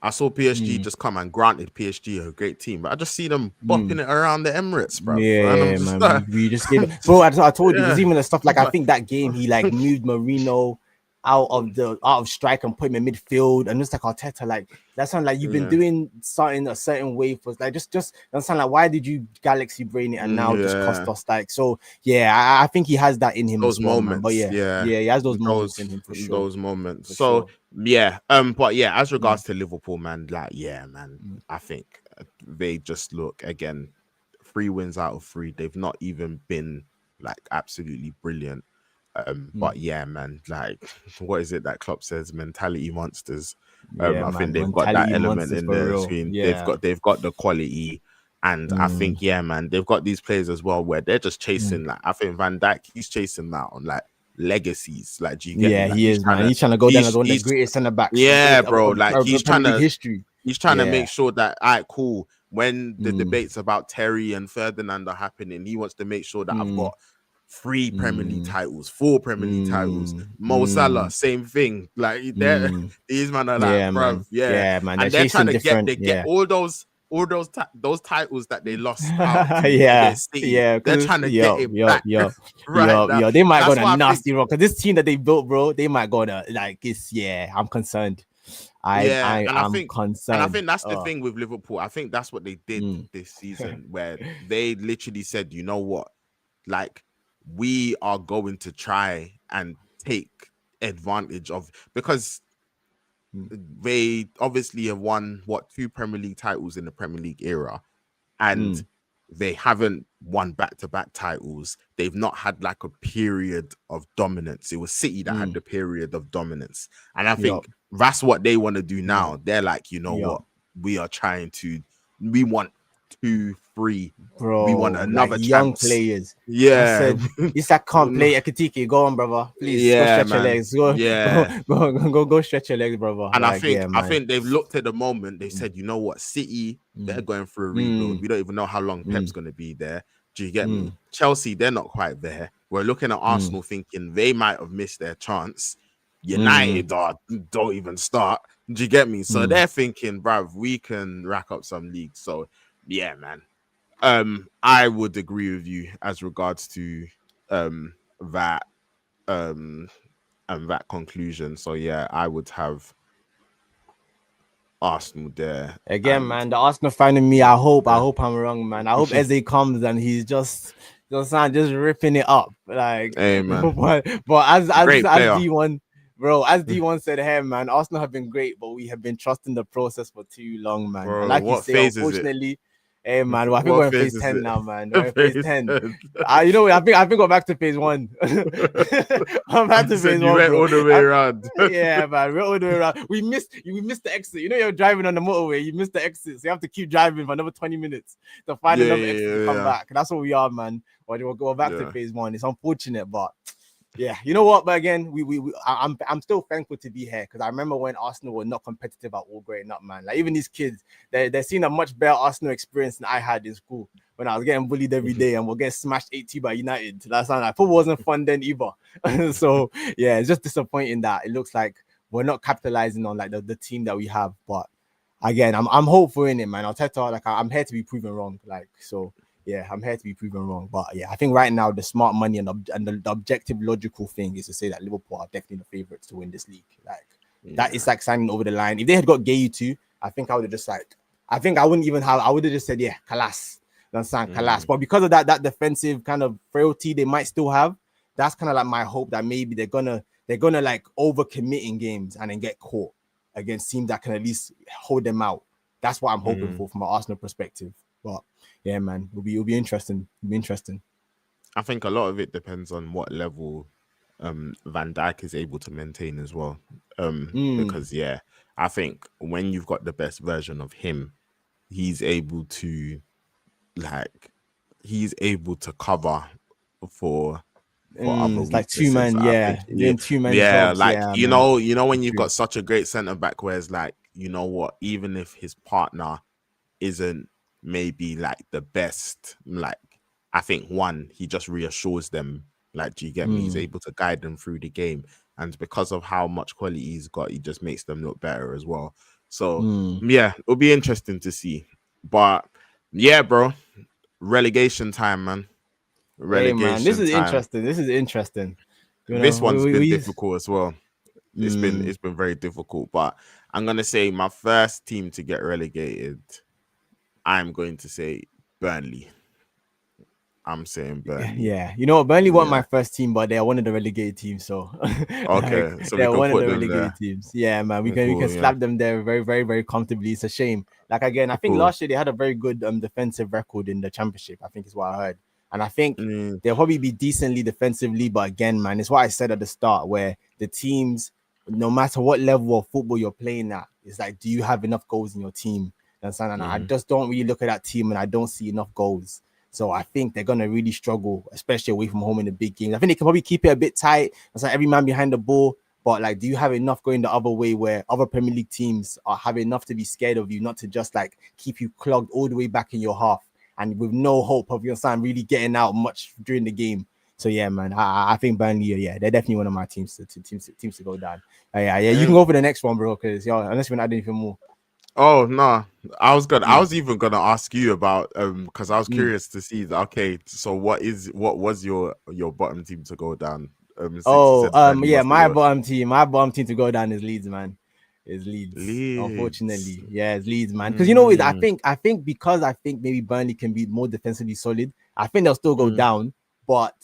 I saw PSG mm, just come, and granted PSG are a great team, but I just see them bopping mm. it around the Emirates, bruv. And I'm Yeah, just man. like, We just gave I'm it, bro. just, I told you, there's yeah. even the stuff like I think that game he like moved Marino out of strike and put him in midfield, and just like Arteta, like that sound like you've been Yeah. doing something a certain way for like just that sound like why did you galaxy brain it and now just cost Yeah. us like so yeah I think he has that in him Those as well, man. But moments, yeah, yeah. yeah, he has those moments Those in him for sure, those moments. for So sure. yeah, but yeah, as Mm, regards to Liverpool, man, like yeah, man, mm, I think they just look again 3 wins out of 3. They've not even been like absolutely brilliant. mm. But yeah, man, like what is it that Klopp says? Mentality monsters. Yeah, I think man. they've got that Mentality element monsters in for there. real. They've Yeah. got the quality, and I Mm, think yeah, man, they've got these players as well where they're just mm. chasing. Like I think Van Dijk, he's chasing that on like legacies. Like, do you get me? Yeah, Like he is, man. He's trying to go down as one of the he's greatest centre backs yeah, bro. Like of Premier League history. he's trying to Yeah. make sure that all right, cool. When the Mm, debates about Terry and Ferdinand are happening, he wants to make sure that I've mm, got 3 Premier League mm, titles, 4 Premier League titles. mm, Mo Salah, mm, same thing. Like they're mm. these man are like, Yeah, bruv, man. yeah, Yeah, man. They're and they're trying chasing to get different. they get Yeah. those titles that they lost out to Yeah. against City. Yeah. They're Because trying to get yo, it yo, back yo, right yo, now, yo. They and might go that's on a why I think. nasty rock. Because this team that they built, bro, they might go to like it's yeah, I'm concerned. Yeah, I am and I concerned. think that's the thing with Liverpool. I think that's what they did Mm, this season, where they literally said, you know what, like we are going to try and take advantage of, because mm, they obviously have won what 2 Premier League titles in the Premier League era, and mm, they haven't won back-to-back titles. They've not had like a period of dominance. It was City that had mm. the period of dominance. And I Yup, think that's what they want to do yup, now. They're like, you know yup. what? We want 2, 3. We want Bro, like another young chance. players. I Yeah. said, Isak can't play Ekitike. Go on, brother. Please go Yeah, stretch your man. legs. Go, Yeah. go stretch your legs, brother. And Like, yeah, I man. think they've looked at the moment. They Mm, said, you know what, City, they're mm, going through a rebuild. mm, We don't even know how long Pep's mm, going to be there. Do you get mm, me? Chelsea, they're not quite there. We're looking at mm, Arsenal thinking they might have missed their chance. mm, United don't even start. Do you get me? So mm. they're thinking, bruv, we can rack up some leagues. So yeah, man. I would agree with you as regards to that um and that conclusion. So yeah, I would have Arsenal there, Again, and man, the Arsenal fan in me. I yeah, hope I'm wrong, man. I hope Eze comes and he's just ripping it up, like. hey man, But great as player, D1, bro, as D1 said, hey, man, Arsenal have been great, but we have been trusting the process for too long, man. And bro. like you What say, phase is it? unfortunately, hey, man, well, I think What we're in phase phase is 10 it? now, man. We're in phase Phase 10. 10. You know, I think we're back to phase 1. I'm back I to said phase you 1, went bro. all the way around. Yeah, man, we're all the way around. We missed the exit. You know, you're driving on the motorway, you missed the exit, so you have to keep driving for another 20 minutes to find Yeah, another exit to come yeah, back. That's what we are, man. We'll go back to yeah. phase 1. It's unfortunate, but yeah, you know what? But again, I'm still thankful to be here because I remember when Arsenal were not competitive at all growing up, man. Like even these kids, they're seeing a much better Arsenal experience than I had in school when I was getting bullied every day and we're getting smashed 80 by United. That's not like football wasn't fun then either. So yeah, it's just disappointing that it looks like we're not capitalizing on like the team that we have. But again, I'm hopeful in it, man. Arteta, like I'm here to be proven wrong. Like so. Yeah, I'm here to be proven wrong. But yeah, I think right now the smart money and the objective logical thing is to say that Liverpool are definitely the favourites to win this league. Like that is Yeah. like signing over the line. If they had got Gay too, I think I would have just like I think I wouldn't even have I would have just said, yeah, Kalas. You understand? Kalas. But because of that defensive kind of frailty they might still have, that's kind of like my hope that maybe they're gonna like overcommit in games and then get caught against teams that can at least hold them out. That's what I'm hoping for from an Arsenal perspective. But yeah, man, it'll be interesting. It'll be interesting. I think a lot of it depends on what level Van Dijk is able to maintain as well. Mm, Because yeah, I think when you've got the best version of him, he's able to like he's able to cover for other it's like two weaknesses. man, I think yeah, yeah, doing two man yeah, jobs. like Yeah, man. when you've True. got such a great centre back where it's like, you know what, even if his partner isn't maybe like the best, like I think one, he just reassures them Like, do you get me? He's able to guide them through the game, and because of how much quality he's got, he just makes them look better as well. So yeah, it'll be interesting to see. But yeah, bro, relegation time, man. Hey man, this Relegation is time. interesting. This is interesting. You This know, one's been we difficult as well. mm, It's been very difficult. But I'm gonna say my first team to get relegated. I'm going to say Burnley. I'm saying Burnley. yeah. You know what? Burnley weren't my Yeah. first team, but they're one of the relegated teams. So like Okay. So we they're can one of put the them relegated there. teams. Yeah, man. We can Cool. Yeah. slap them there very, very, very comfortably. It's a shame. Like again, I think Cool. last year they had a very good defensive record in the championship. I think is what I heard. And I think Mm, they'll probably be decently defensively, but again, man, it's what I said at the start, where the teams, no matter what level of football you're playing at, it's like, do you have enough goals in your team? You understand? And I mhm. just don't really look at that team and I don't see enough goals. So I think they're gonna really struggle, especially away from home in the big games. I think they can probably keep it a bit tight. It's like every man behind the ball. But like, do you have enough going the other way where other Premier League teams are have enough to be scared of you, not to just like keep you clogged all the way back in your half and with no hope of your son really getting out much during the game. So yeah, man, I think Burnley, yeah, they're definitely one of my teams to go down. Yeah. You can And go for the next one, bro, because unless we're not doing anything more. oh no, I Mm, was even gonna ask you about because I was mm. curious to see okay, so what was your bottom team to go down? Since you Oh, said Burnley yeah, was the worst. my bottom team to go down is Leeds, man. Is Leeds, Leeds. unfortunately. Yeah, it's Leeds, man. Because you know what, Mm, I think because I think maybe Burnley can be more defensively solid, I think they'll still go mm, down. But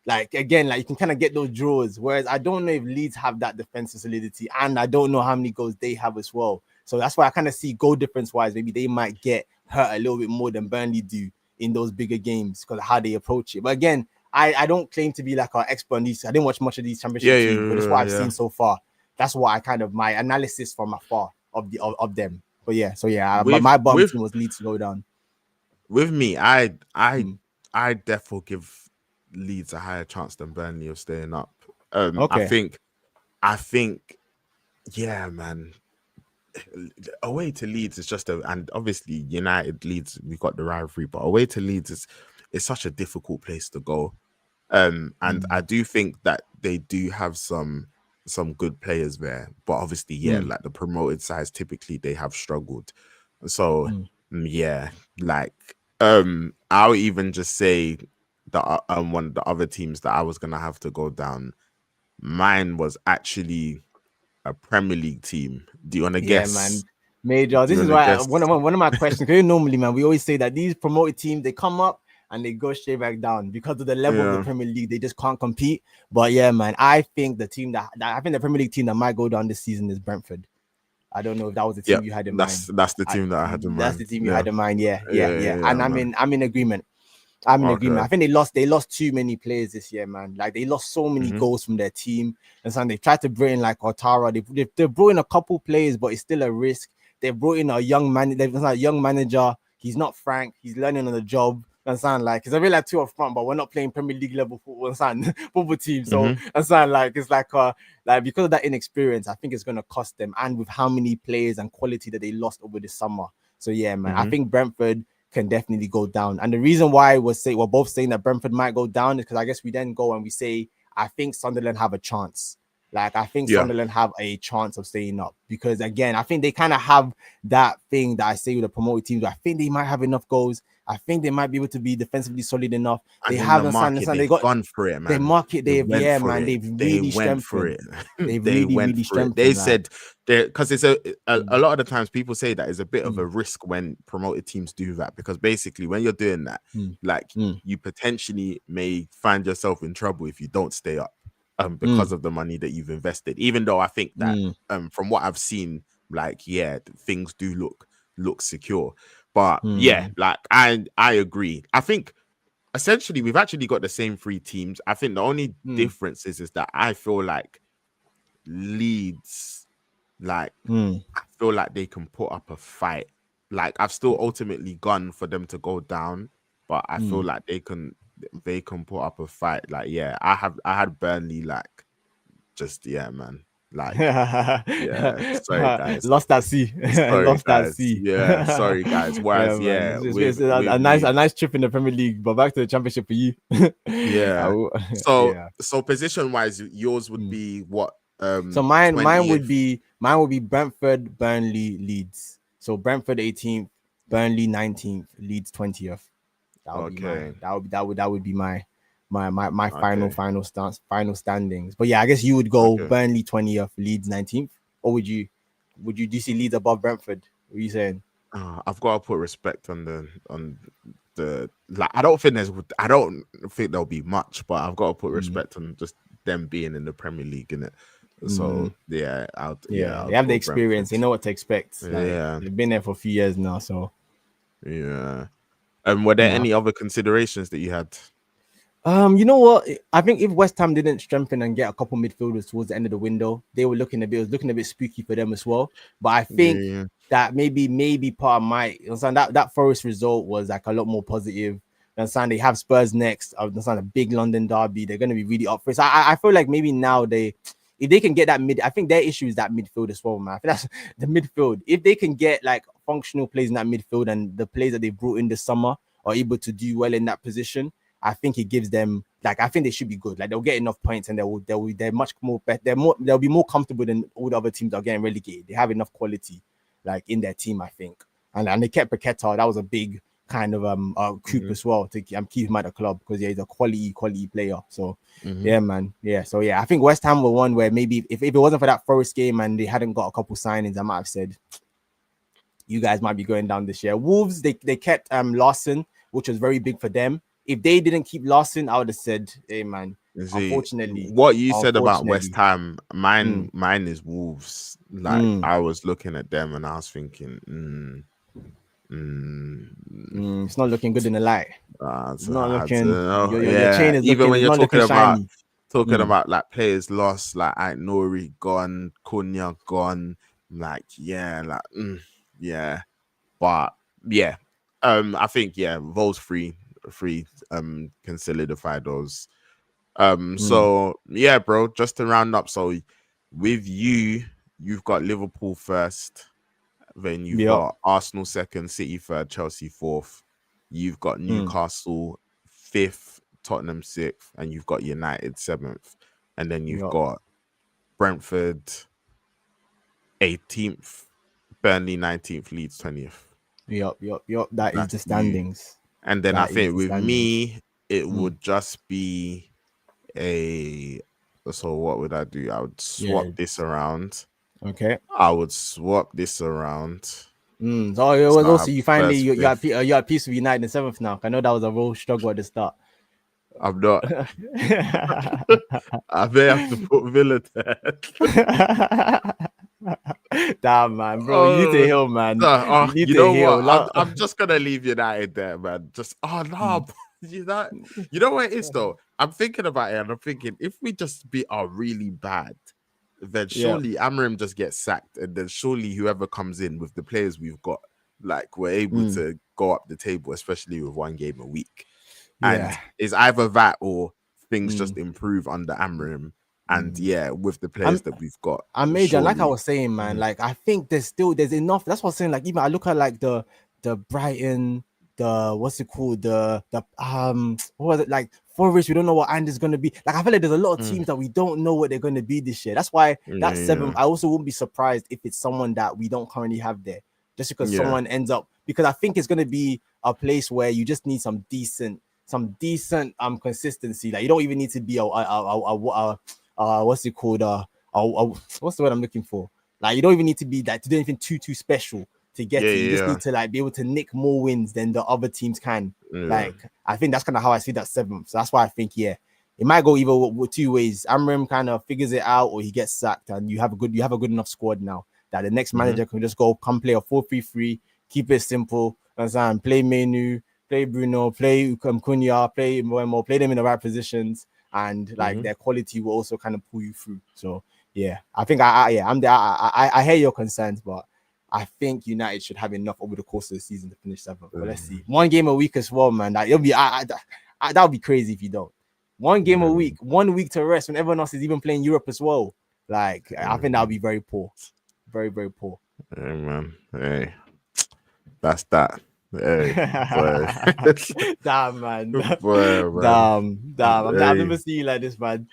like again, like you can kind of get those draws. Whereas I don't know if Leeds have that defensive solidity, and I don't know how many goals they have as well. So that's why I kind of see goal difference wise, maybe they might get hurt a little bit more than Burnley do in those bigger games because of how they approach it. But again, I don't claim to be like an expert on these. I didn't watch much of these yeah, championship yeah, teams, but it's what yeah, I've seen yeah. so far. That's what I kind of my analysis from afar of them. But yeah, so yeah, With my bottom with team was Leeds to go down. with me, Mm. I therefore give Leeds a higher chance than Burnley of staying up. Okay. I think, yeah, man. Away to Leeds is just and obviously United Leeds we've got the rivalry, but away to Leeds is such a difficult place to go. And Mm. I do think that they do have some good players there, but obviously, yeah, Mm. like the promoted sides typically they have struggled. So Mm. yeah, like I'll even just say that one of the other teams that I was gonna have to go down. Mine was actually a Premier League team. Do you want to Yeah, guess? man. Major. Do you This is want to why guess? one of my questions. Because normally, man, we always say that these promoted teams they come up and they go straight back down because of the level of the Yeah, Premier League. They just can't compete. But yeah, man, I think the team that I think the Premier League team that might go down this season is Brentford. I don't know if that was the yeah. team you had in mind. That's the team that I had in That's mind. the team you Yeah, had in mind. Yeah, yeah, yeah. yeah, And yeah, man. I'm in agreement. I'm in agreement. Okay. I think they lost too many players this year, man. Like they lost so many Hmm. goals from their team. And so they tried to bring in like Otara. They brought in a couple players, but it's still a risk. They brought in a young man. They've got a young manager. He's not Frank. He's learning on the job. And sound like it's a real like two up front, but we're not playing Premier League level football. Football team. So Hmm. and sound like it's like because of that inexperience, I think it's gonna cost them. And with how many players and quality that they lost over the summer. So yeah, man. I Hmm. think Brentford can definitely go down. And the reason why we're both saying that Brentford might go down is because I guess we then go and we say I think Sunderland have a chance. Like I think Yeah. Sunderland have a chance of staying up because again, I think they kind of have that thing that I say with the promoted teams. I think they might have enough goals. I think they might be able to be defensively solid enough. They And in have the the market, sun. They they've got gone for it, they man. market. They They've went yeah, for man. it. They've They really went for strengthened. it. They've They really went really for it. They strengthened. Like said because it's a mm, lot of the times people say that it's a bit of mm, a risk when promoted teams do that because basically when you're doing that, mm, like mm, you potentially may find yourself in trouble if you don't stay up because mm, of the money that you've invested. Even though I think that mm, from what I've seen, like yeah, things do look secure. But yeah, mm, like I agree. I think essentially we've actually got the same three teams. I think the only mm, difference is that I feel like Leeds, like mm, I feel like they can put up a fight. Like I've still ultimately gone for them to go down, but I feel mm. like they can put up a fight. Like yeah, I had Burnley like just yeah, man. Like, yeah, sorry guys. Lost at sea. Sorry Lost at guys. sea. Yeah, sorry guys. Yeah, Whereas, man. yeah, It's with a nice me, trip in the Premier League, but back to the Championship for you. yeah. So Yeah. so position wise, yours would Mm. be what? So mine would 20th. be Brentford, Burnley, Leeds. So Brentford 18th, Burnley 19th, Leeds 20th. That would be Okay. that would be my Okay. final standings. But yeah, I guess you would go Okay. Burnley 20th, Leeds 19th, or do you see Leeds above Brentford? What are you saying? I've got to put respect on the like. I don't think there'll be much, but I've got to put Mm, respect on just them being in the Premier League in it. mm, So yeah, yeah, they I'll have the go experience. Brentford. They know what to expect. Like Yeah, they've been there for a few years now, so yeah. And were there no. any other considerations that you had? You know what? I think if West Ham didn't strengthen and get a couple midfielders towards the end of the window, they were looking a bit. It was looking a bit spooky for them as well. But I think Yeah, that maybe part of my you understand that Forest result was like a lot more positive. You understand they have Spurs next. I understand a big London derby. They're going to be really up for it. So I feel like maybe now if they can get that mid, I think their issue is that midfield as well, man. I think that's the midfield. If they can get like functional players in that midfield and the players that they brought in this summer are able to do well in that position, I think it gives them like I think they should be good. Like they'll get enough points and they're much more better. They'll be more comfortable than all the other teams that are getting relegated. They have enough quality like in their team, I think. And they kept Paqueta. That was a big kind of coup hmm as well to keep him at the club because yeah, he's a quality player. So hmm yeah, man. Yeah. So yeah, I think West Ham were one where maybe if it wasn't for that Forest game and they hadn't got a couple signings, I might have said you guys might be going down this year. Wolves, they kept Larson, which was very big for them. If they didn't keep Larson, I would have said, hey man, See unfortunately, what you said about West unfortunately. Ham. Mine, Mm, mine is Wolves. Like mm, I was looking at them and I was thinking, mm, it's not looking good in the light. it's Not hard to looking know. your chain Yeah, is even looking, when it's you're not looking shiny. talking Mm, about like players lost, like Nori gone, Cunha gone, like yeah, like yeah, but yeah, I think yeah, Vols three can solidify those. mm. So yeah, bro, just to round up, so with you, you've got Liverpool first. Then you've Yep. got Arsenal second, City third, Chelsea fourth. You've got Mm, Newcastle fifth, Tottenham sixth, and you've got United seventh. And then you've yep. got Brentford 18th, Burnley 19th, Leeds 20th. Yep. That is That's the you. standings. And then I That is think the with standings. me, it Mm. would just be a. So what would I do? I would Yeah. swap this around. Okay. I would swap this around. So it was So I also have you finally first, fifth. you're at peace with United in seventh now. I know that was a real struggle at the start. I'm not. I may have to put Villa there. Damn man, bro, you need to Oh, heal, man. You need you to know what? heal. I'm just gonna leave United there, man. Just no, Mm, you know what it is though. I'm thinking about it, and I'm thinking if we just are really bad, then yeah. surely Amram just gets sacked, and then surely whoever comes in with the players we've got, like we're able Mm, to go up the table, especially with one game a week. And yeah. it's either that or things Mm, just improve under Amram. And mm. yeah, with the players I'm that we've got, I'm major. Like I surely. was saying, man. Mhm. Like I think there's enough. That's what I'm saying. Like even I look at like the Brighton, the what's it called, the what was it like Forest? We don't know what Ange is gonna be. Like I feel like there's a lot of Mm. teams that we don't know what they're gonna be this year. That's why that seventh. Yeah, I also wouldn't be surprised if it's someone that we don't currently have there, just because yeah, someone ends up. Because I think it's gonna be a place where you just need some decent consistency. Like you don't even need to be what's it called what's the word I'm looking for? Like you don't even need to be that to do anything too special to get yeah, it. You just yeah, need to like be able to nick more wins than the other teams can. yeah. Like I think that's kind of how I see that seventh. So that's why I think yeah, it might go either with two ways. Amram kind of figures it out, or he gets sacked, and you have a good enough squad now that the next Mm-hmm. manager can just go come play a 4-3-3, keep it simple, and play Menu, play Bruno, play Cunha, play Moemo, play them in the right positions, and like Mm-hmm. their quality will also kind of pull you through. So yeah, I think I'm there. I hear your concerns, but I think United should have enough over the course of the season to finish seventh. But let's see, one game a week as well, man. That it'll be that would be crazy if you don't. One game a week, 1 week to rest when everyone else is even playing Europe as well. Like, I think that would be very poor. Very, very poor. Hey, man. Hey, that's that. Hey, boy. Damn, man. Boy, man. Damn. I've Hey. never seen you like this, man.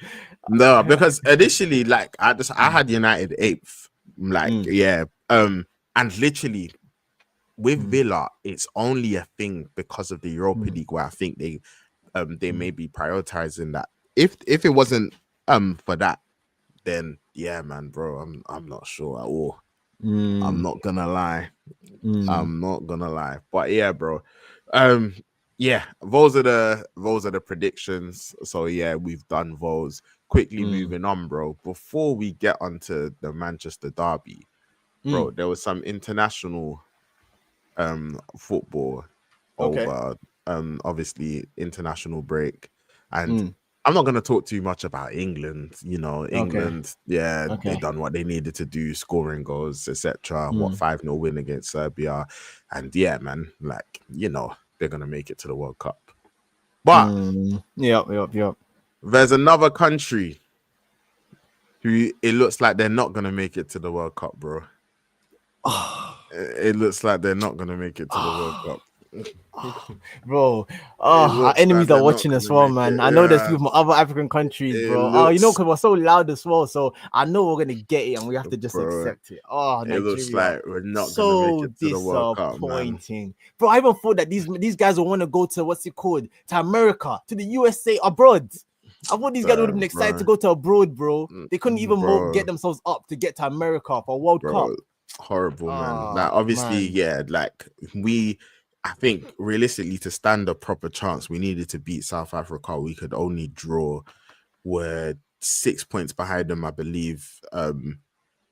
No, because initially, like, I had United eighth. Like, Mm, yeah. And literally with mm, Villa, it's only a thing because of the Europa mm, League where I think they mm, may be prioritizing that. If it wasn't for that, then yeah, man, bro, I'm not sure at all. I'm mm, not gonna lie. mm, I'm not gonna lie. But yeah, bro. Um, yeah, those are the predictions. So yeah, we've done those. Quickly mm, moving on, bro. Before we get onto the Manchester derby, mm. bro, there was some international football Okay. over obviously international break. And Mm, I'm not gonna talk too much about England. okay. England, yeah, they Okay. done what they needed to do, scoring goals, etc. What Mm, 5-0 win against Serbia. And yeah, man, like, they're gonna make it to the World Cup. But mm. Yep. there's another country who it looks like they're not gonna make it to the World Cup, bro. It looks like they're not gonna make it to the World Cup. Bro, It our looks like enemies are they're not watching as gonna well, make man. it. I know there's Yeah, people from other African countries, it bro. Oh, looks, because we're so loud as well, so I know we're gonna get it, and we have to just bro. accept it. Oh, It looks Nigeria, like we're not gonna make so it to the World Cup, man. disappointing, bro. I even thought that these guys will want to go to what's it called, to America, to the USA, abroad. I thought these guys would have been excited to Bro, go to abroad, bro. They couldn't even get bro, themselves up to get to America for a World Cup. bro, horrible, man. Like, Oh obviously, man, yeah, like I think realistically, to stand a proper chance, we needed to beat South Africa. We could only draw. We're 6 points behind them, I believe,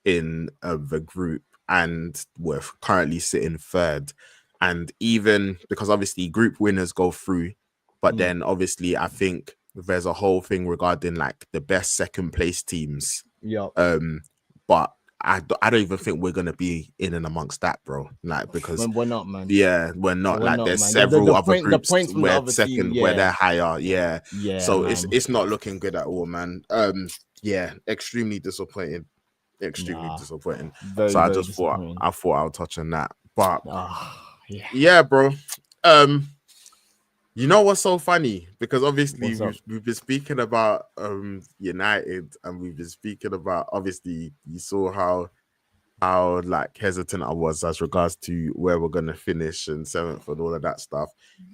in the group, and we're currently sitting third. And even because obviously group winners go through, but mm, then obviously I think there's a whole thing regarding like the best second place teams. yep. But I don't even think we're gonna be in and amongst that, bro. Like, because When we're not, man. yeah, we're not. We're Like, not, there's man. several other The groups points from the where other team, second, where yeah, they're higher. Yeah, yeah, so it's man. it's not looking good at all, man. Yeah, extremely disappointing. Extremely Nah, disappointing. So very, I very just thought disappointing. I'll touch on that. But Yeah. yeah, bro. Um, you know what's so funny? Because obviously What's up? we've been speaking about United, and we've been speaking about, obviously you saw how like hesitant I was as regards to where we're gonna finish in seventh and all of that stuff.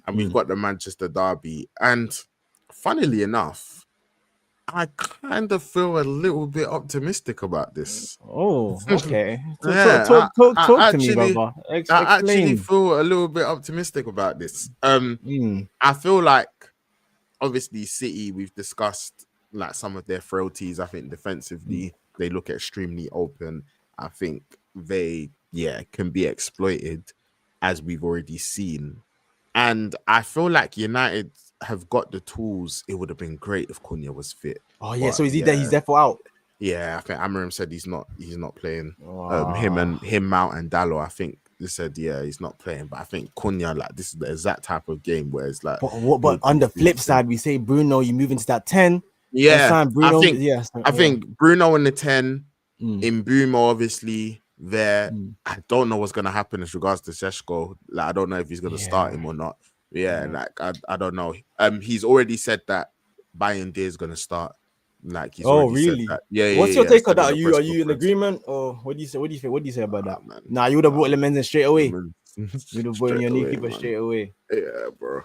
And we've Mm. got the Manchester derby. And funnily enough, I kind of feel a little bit optimistic about this. Oh, okay. Yeah, Talk to me, brother. I actually Explain. feel a little bit optimistic about this. Mm. I feel like obviously City, we've discussed like some of their frailties. I think Mm. defensively they look extremely open. I think they can be exploited, as we've already seen. And I feel like United have got the tools. It would have been great if Cunha was fit. Oh yeah. But So is he there? He's therefore out. yeah, I think Amarim said he's not playing. Ah. Him, Mount and Dallo, I think they said he's not playing. But I think Cunha, like, this is the exact type of game where it's like he But would on be the flip suited to. side, we say Bruno, you move into that 10. Yeah, Sign I Bruno. think Yeah. So, I yeah. think Bruno in the 10, Mm. in Bumo obviously there. Mm. I don't know what's gonna happen as regards to Seshko. Like, I don't know if he's gonna start Yeah. him or not. Yeah, Yeah. like I don't know. He's already said that Bayern Day is gonna start. Like, he's Oh, already said really? that. Yeah, What's your yeah. take on Said that? in a Are press you in conference. agreement, or what do you say? What do you think? What do you say about that? Man. Nah, you would have brought Lemens straight away. Man. You'd have brought in Straight your new away, keeper man. straight away. Yeah, bro.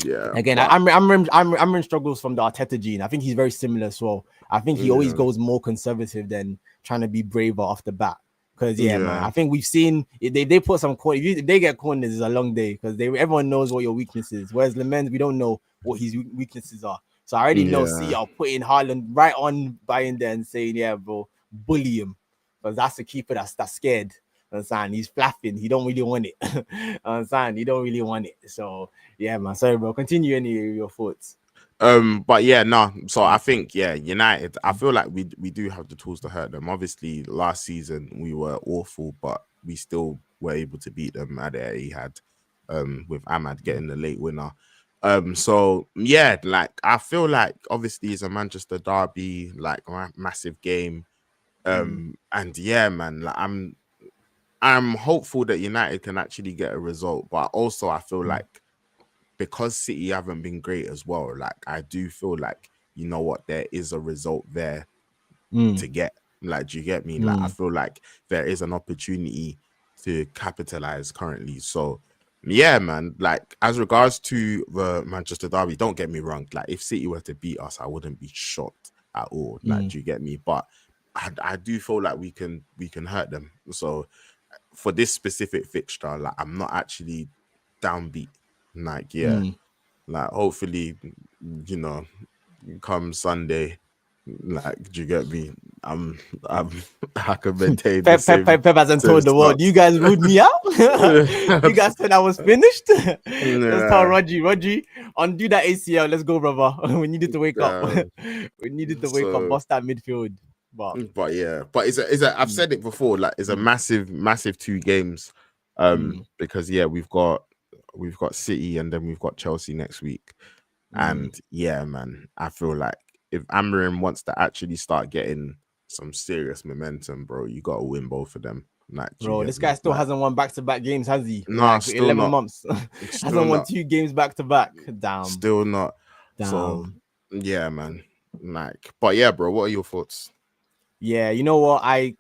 Yeah, Again, but I'm struggles from the Arteta gene. I think he's very similar as well. I think he always yeah, goes more conservative than trying to be braver off the bat. Because yeah, man, yeah, I think we've seen if they put some corner. If they get corners, it's a long day because everyone knows what your weakness is. Whereas Lemens, we don't know what his weaknesses are. So I already know. See, yeah, I'll put in Haaland right on buying there and saying, yeah, bro, bully him because that's the keeper that's scared. Understand? He's flapping. He don't really want it. Understand? He don't really want it. So yeah, man. Sorry, bro. Continue any of your thoughts. but yeah, no. So I think United. I feel like we do have the tools to hurt them. Obviously, last season we were awful, but we still were able to beat them at the Etihad, with Ahmad getting the late winner. So yeah, like, I feel like obviously it's a Manchester derby, like, massive game. And yeah, man, like I'm hopeful that United can actually get a result, but also I feel like because City haven't been great as well, like I do feel like, you know what, there is a result there to get. Like, do you get me? Like, I feel like there is an opportunity to capitalize currently. So yeah, man, like as regards to the Manchester derby, don't get me wrong, like if City were to beat us, I wouldn't be shocked at all. Like, do you get me? But I do feel like we can hurt them. So for this specific fixture, like I'm not actually downbeat. Like, yeah, like hopefully, you know, come Sunday, like, do you get me? I can maintain the same. Pep hasn't same told the world. You guys ruled me out. You guys said I was finished. Let's tell Rodri, undo that ACL. Let's go, brother. We needed to wake up. We needed to wake up, bust that midfield. But yeah, but it's a I've said it before, like it's a massive 2 games. Because yeah, we've got City and then we've got Chelsea next week. And yeah, man, I feel like if Amorim wants to actually start getting some serious momentum, bro, you gotta win both of them. Like, bro, this guy still hasn't won back-to-back games, has he? No, like still 11 not. months. Hasn't won 2 games back-to-back. Damn. Still not. Damn. So yeah, man. Like, but yeah, bro, what are your thoughts? Yeah, you know what? I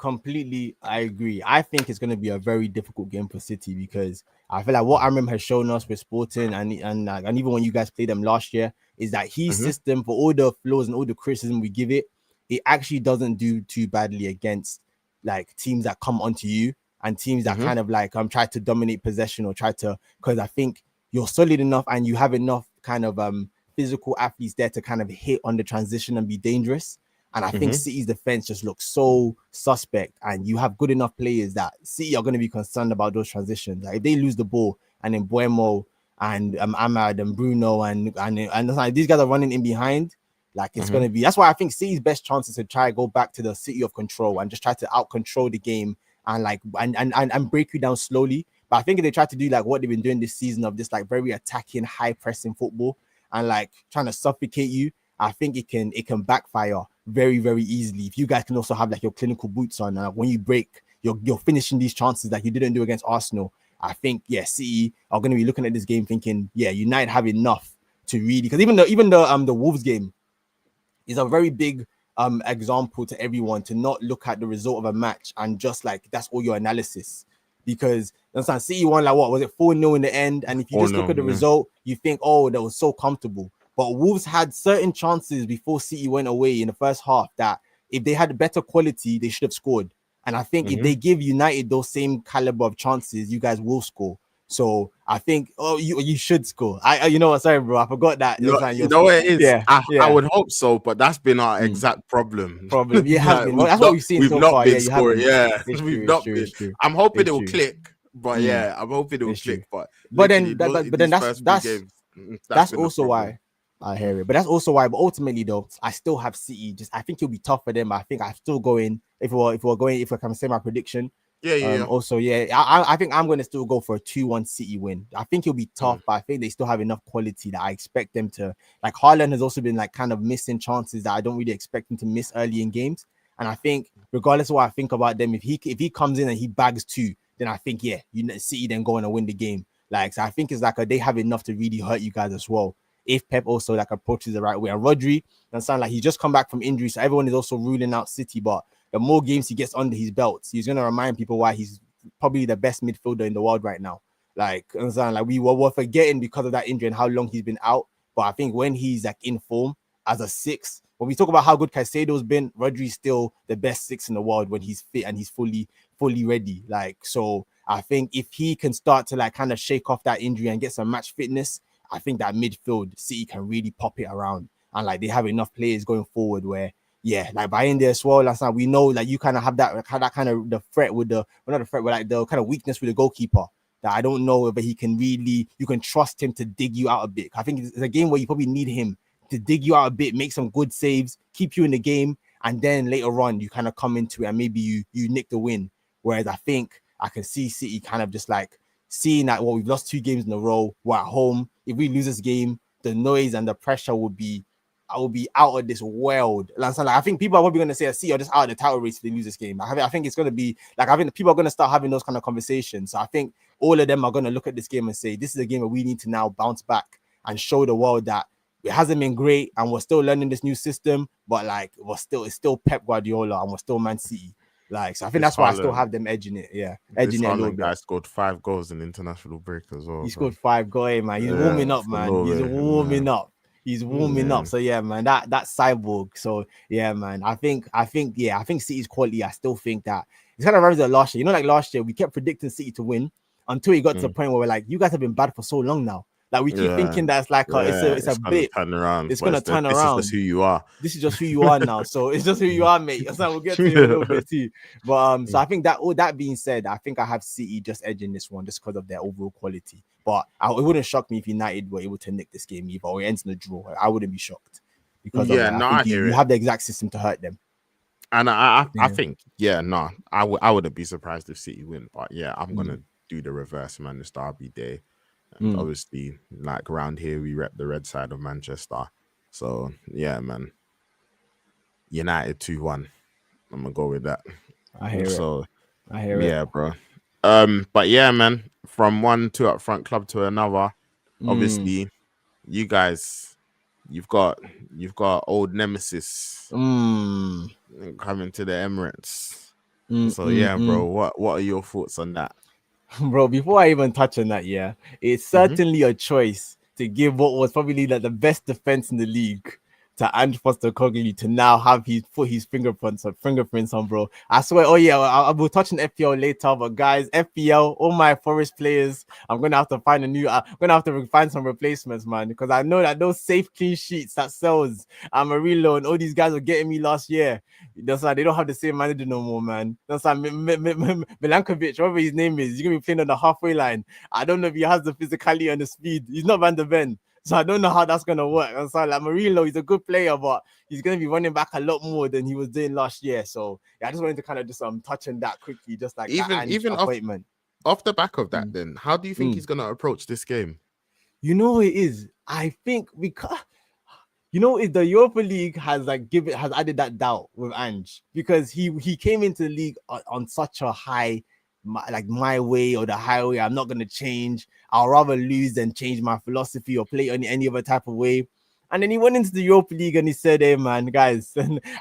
agree. I think it's going to be a very difficult game for City because I feel like what Amorim has shown us with Sporting and even when you guys played them last year is that his system, for all the flaws and all the criticism we give it, it actually doesn't do too badly against like teams that come onto you and teams that kind of like try to dominate possession or try to, because I think you're solid enough and you have enough kind of physical athletes there to kind of hit on the transition and be dangerous. And I think City's defense just looks so suspect, and you have good enough players that City are going to be concerned about those transitions. Like if they lose the ball and then Buemo and Ahmad and Bruno and these guys are running in behind, like it's going to be. That's why I think City's best chance is to try to go back to the city of control and just try to out control the game and like and break you down slowly. But I think if they try to do like what they've been doing this season of this like very attacking, high pressing football and like trying to suffocate you, I think it can backfire very, very easily. If you guys can also have like your clinical boots on, when you break, you're finishing these chances like you didn't do against Arsenal. I think City are going to be looking at this game thinking, United have enough to really, because even the Wolves game is a very big example to everyone to not look at the result of a match and just like that's all your analysis. Because City won like what was it 4-0 in the end, and if you just look at the result, you think, oh, that was so comfortable. But Wolves had certain chances before City went away in the first half that if they had better quality, they should have scored. And I think if they give United those same caliber of chances, you guys will score. So I think, you should score. You know what? Sorry, bro, I forgot that. You know what it is? Yeah, I would hope so, but that's been our exact problem. It has been. Well, that's what we've seen so far. Been scoring. Yeah, we've not been. I'm hoping it will click, but I'm hoping it will click. But then that's also why. I hear it, but that's also why. But ultimately, though, I still have City. I think it'll be tough for them. But I think I'm still going. If I can say my prediction, Also, I think I'm going to still go for a 2-1 City win. I think it'll be tough, but I think they still have enough quality that I expect them to. Like Haaland has also been like kind of missing chances that I don't really expect him to miss early in games. And I think, regardless of what I think about them, if he comes in and he bags 2, then I think City then going to win the game. Like, so I think it's like they have enough to really hurt you guys as well. If Pep also like approaches the right way. And Rodri, that sound like he's just come back from injury, so everyone is also ruling out City. But the more games he gets under his belt, he's gonna remind people why he's probably the best midfielder in the world right now. Like, we were forgetting because of that injury and how long he's been out. But I think when he's like in form as a 6, when we talk about how good Caicedo's been, Rodri's still the best 6 in the world when he's fit and he's fully ready. Like, so I think if he can start to like kind of shake off that injury and get some match fitness, I think that midfield City can really pop it around, and like they have enough players going forward where, like buying there as well. Last time we know like you kind of have that kind of the threat with not the threat, but like the kind of weakness with the goalkeeper that I don't know if he can really, you can trust him to dig you out a bit. I think it's a game where you probably need him to dig you out a bit, make some good saves, keep you in the game, and then later on you kind of come into it and maybe you nick the win. Whereas I think I can see City kind of just like seeing that, we've lost 2 games in a row, we're at home. If we lose this game, the noise and the pressure will be I will be out of this world. Like, I think people are probably going to say, "See, you're just out of the title race if they lose this game." I think it's going to be like, I think people are going to start having those kind of conversations. So I think all of them are going to look at this game and say, "This is a game where we need to now bounce back and show the world that it hasn't been great and we're still learning this new system, but like it's still Pep Guardiola and we're still Man City." Like, so I think This that's why I still Haaland, have them edging it. Yeah, this edging it a little Haaland bit. guy scored 5 goals in international break as well, He bro. scored 5 goals, man. He's Yeah, warming up, for man. He's Norway. warming up. He's warming Yeah. up. So yeah, man, that cyborg. So yeah, man. I think City's quality. I still think that it's kind of reminds me of last year. You know, like last year, we kept predicting City to win until it got to the point where we're like, you guys have been bad for so long now. Like we keep thinking that it's like it's a gonna bit. turn around. It's gonna turn This is around. just who you are. This is just who you are now. So it's just who you are, mate. So we'll get to it a little bit too. But so I think that all that being said, I think I have City just edging this one just because of their overall quality. But it wouldn't shock me if United were able to nick this game either or it ends in a draw. I wouldn't be shocked because of that. I think you have the exact system to hurt them. And I think, I wouldn't be surprised if City win. But yeah, I'm gonna do the reverse, man. This derby day. And obviously, like around here, we rep the red side of Manchester. So yeah, man. United 2-1. I'm gonna go with that. I hear it. Yeah, bro. But yeah, man. From one TwoUpFront club to another, obviously, you guys, you've got old nemesis coming to the Emirates. So yeah, bro. What are your thoughts on that? Bro, before I even touch on that, yeah, it's certainly a choice to give what was probably like the best defense in the league to Ange Postecoglou to now have put his fingerprints on, bro. I swear. Oh yeah, I will touch on FPL later, but guys, FPL, all my Forest players, I'm gonna have to find find some replacements, man, because I know that those safe clean sheets that sells Amarillo and all these guys were getting me last year. That's why they don't have the same manager no more, man. That's why Milankovic, whatever his name is, he's gonna be playing on the halfway line. I don't know if he has the physicality and the speed. He's not Van de Ven. So I don't know how that's gonna work. And so like Murillo, he's a good player, but he's gonna be running back a lot more than he was doing last year. So yeah, I just wanted to kind of just touch on that quickly, just like even appointment. Off the back of that, then how do you think he's gonna approach this game? You know what it is? I think because the Europa League has added that doubt with Ange because he came into the league on such a high. My way or the highway, I'm not going to change. I'll rather lose than change my philosophy or play any other type of way. And then he went into the Europa League and he said, "Hey man, guys,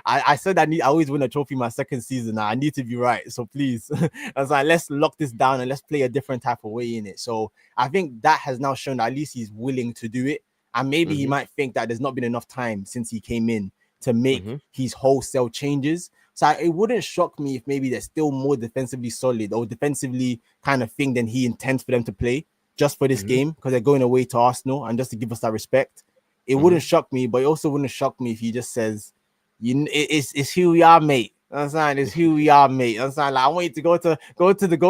I said I always win a trophy my second season. Now I need to be right. So please, I was like, let's lock this down and let's play a different type of way in it." So I think that has now shown that at least he's willing to do it. And maybe he might think that there's not been enough time since he came in to make his wholesale changes. So it wouldn't shock me if maybe they're still more defensively solid or defensively kind of thing than he intends for them to play just for this game because they're going away to Arsenal and just to give us that respect. It wouldn't shock me, but it also wouldn't shock me if he just says, it's who we are, mate. I'm saying it's who we are, mate. I'm saying like I want you to go to the what's it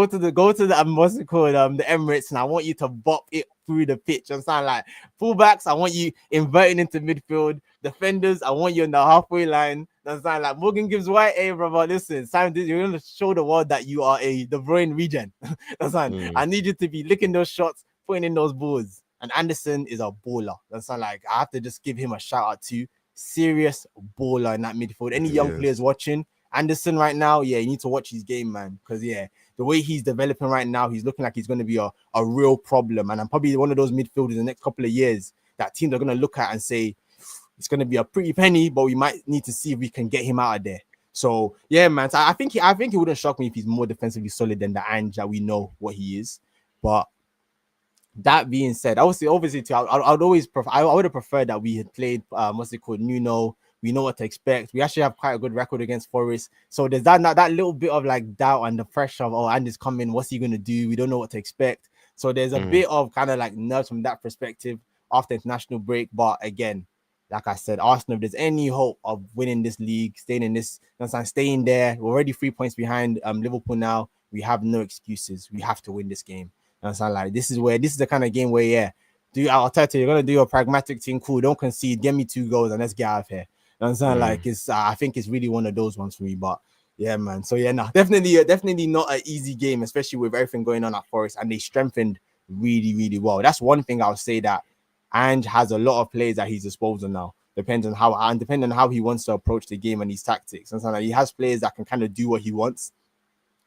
called, the Emirates, and I want you to bop it through the pitch. I'm saying like fullbacks, I want you inverting into midfield. Defenders, I want you on the halfway line. I'm saying like Morgan Gibbs White, hey brother, listen, Simon, you're gonna show the world that you are a De Bruyne regen. That's saying I need you to be licking those shots, putting in those balls. And Anderson is a baller. That's not like I have to just give him a shout out to serious baller in that midfield. Any young players watching Anderson right now, yeah, you need to watch his game, man. Because yeah, the way he's developing right now, he's looking like he's going to be a real problem. And I'm probably one of those midfielders in the next couple of years that teams are going to look at and say it's going to be a pretty penny, but we might need to see if we can get him out of there. So yeah, man. So I think it wouldn't shock me if he's more defensively solid than the Ange that we know what he is. But that being said, obviously, too, I would have preferred that we had played Nuno. We know what to expect. We actually have quite a good record against Forest. So there's that little bit of like doubt and the pressure of, Andy's coming. What's he going to do? We don't know what to expect. So there's a bit of kind of like nerves from that perspective after international break. But again, like I said, Arsenal, if there's any hope of winning this league, staying there, we're already 3 points behind Liverpool now. We have no excuses. We have to win this game. And so like this is the kind of game where Arteta, you're gonna do a pragmatic thing, cool. Don't concede, get me 2 goals and let's get out of here. And so like it's I think it's really one of those ones for me. But yeah, man. So yeah, no, definitely not an easy game, especially with everything going on at Forest, and they strengthened really, really well. That's one thing I would say that Ange has a lot of players at his disposal now. depending on how he wants to approach the game and his tactics. And so like, he has players that can kind of do what he wants,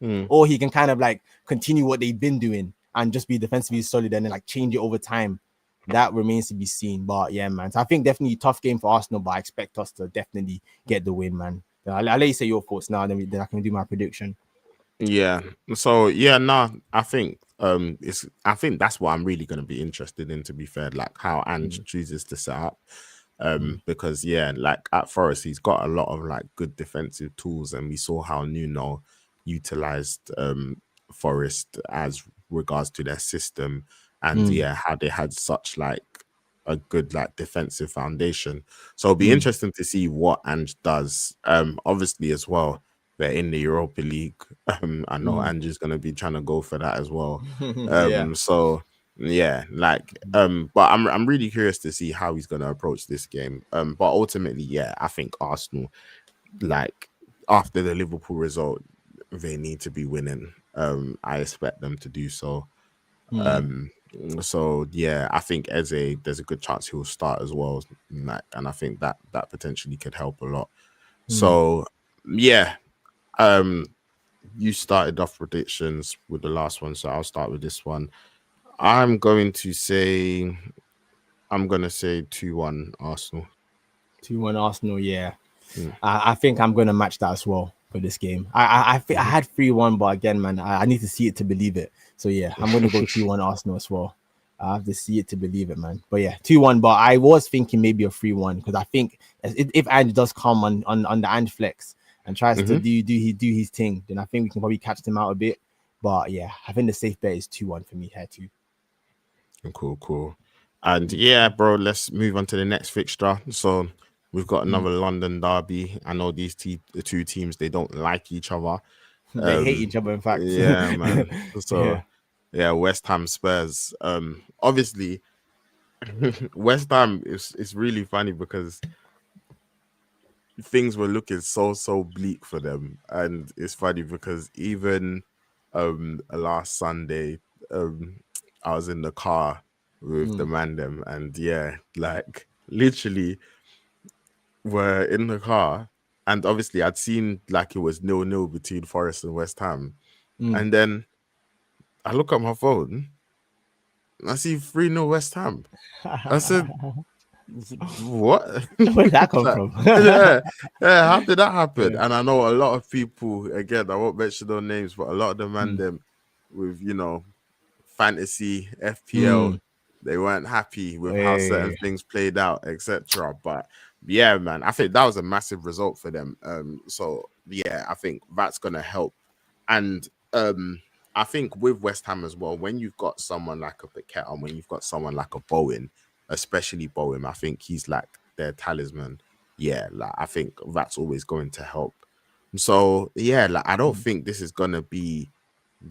Mm. or he can kind of like continue what they've been doing and just be defensively solid and then like change it over time. That remains to be seen. But yeah, man. So I think definitely tough game for Arsenal, but I expect us to definitely get the win, man. I'll let you say your thoughts now, then I can do my prediction. Yeah. So yeah, no, I think that's what I'm really gonna be interested in, to be fair, like how Ange Mm, chooses to set up. mm, Because yeah, like at Forest, he's got a lot of like good defensive tools, and we saw how Nuno utilized Forest as regards to their system, and mm, yeah, how they had such like a good like defensive foundation. So it'll be mm. interesting to see what Ange does. Obviously as well, they're in the Europa League. I know Mm. Ange is gonna be trying to go for that as well. Yeah. So yeah, like but I'm really curious to see how he's gonna approach this game. But ultimately, yeah, I think Arsenal, like after the Liverpool result, they need to be winning. I expect them to do so. Mm, Um so yeah, I think Eze, there's a good chance he'll start as well. Like, and I think that potentially could help a lot. mm. So yeah, um you started off predictions with the last one, so I'll start with this one. I'm going to say I'm gonna say 2-1 Arsenal. 2-1 Arsenal, yeah. Mm. I think I'm going to match that as well for this game. I Mhm. had 3-1, but again, man, I need to see it to believe it. So yeah, I'm going to go 2-1 Arsenal as well. I have to see it to believe it, man. But yeah, 2-1. But I was thinking maybe a 3-1 because I think if Ange does come on the Ange flex and tries to Mhm. do his thing, then I think we can probably catch them out a bit. But yeah, I think the safe bet is 2-1 for me here too. Cool, cool. And yeah, bro, let's move on to the next fixture. So we've got Mm. another London derby. I know the two teams, they don't like each other. They hate each other, in fact. Yeah, man. So Yeah. yeah, West Ham Spurs. Obviously West Ham is really funny because things were looking so bleak for them, and it's funny because even last Sunday, um I was in the car with the Mm, man them, and yeah, like literally we're in the car, and obviously I'd seen like it was 0-0 between Forest and West Ham, mm. and then I look at my phone and I see 3-0 West Ham. I said, what? Where'd that come Like, from? yeah, yeah, how did that happen? Yeah. And I know a lot of people, again, I won't mention their names, but a lot of the man Mm, them with, fantasy, FPL, mm. they weren't happy with how certain Eh, things played out, etc. But yeah, man, I think that was a massive result for them. So yeah, I think that's gonna help. And I think with West Ham as well, when you've got someone like a Paqueta and when you've got someone like a Bowen, especially Bowen, I think he's like their talisman. Yeah, like I think that's always going to help. So yeah, like I don't mm. think this is gonna be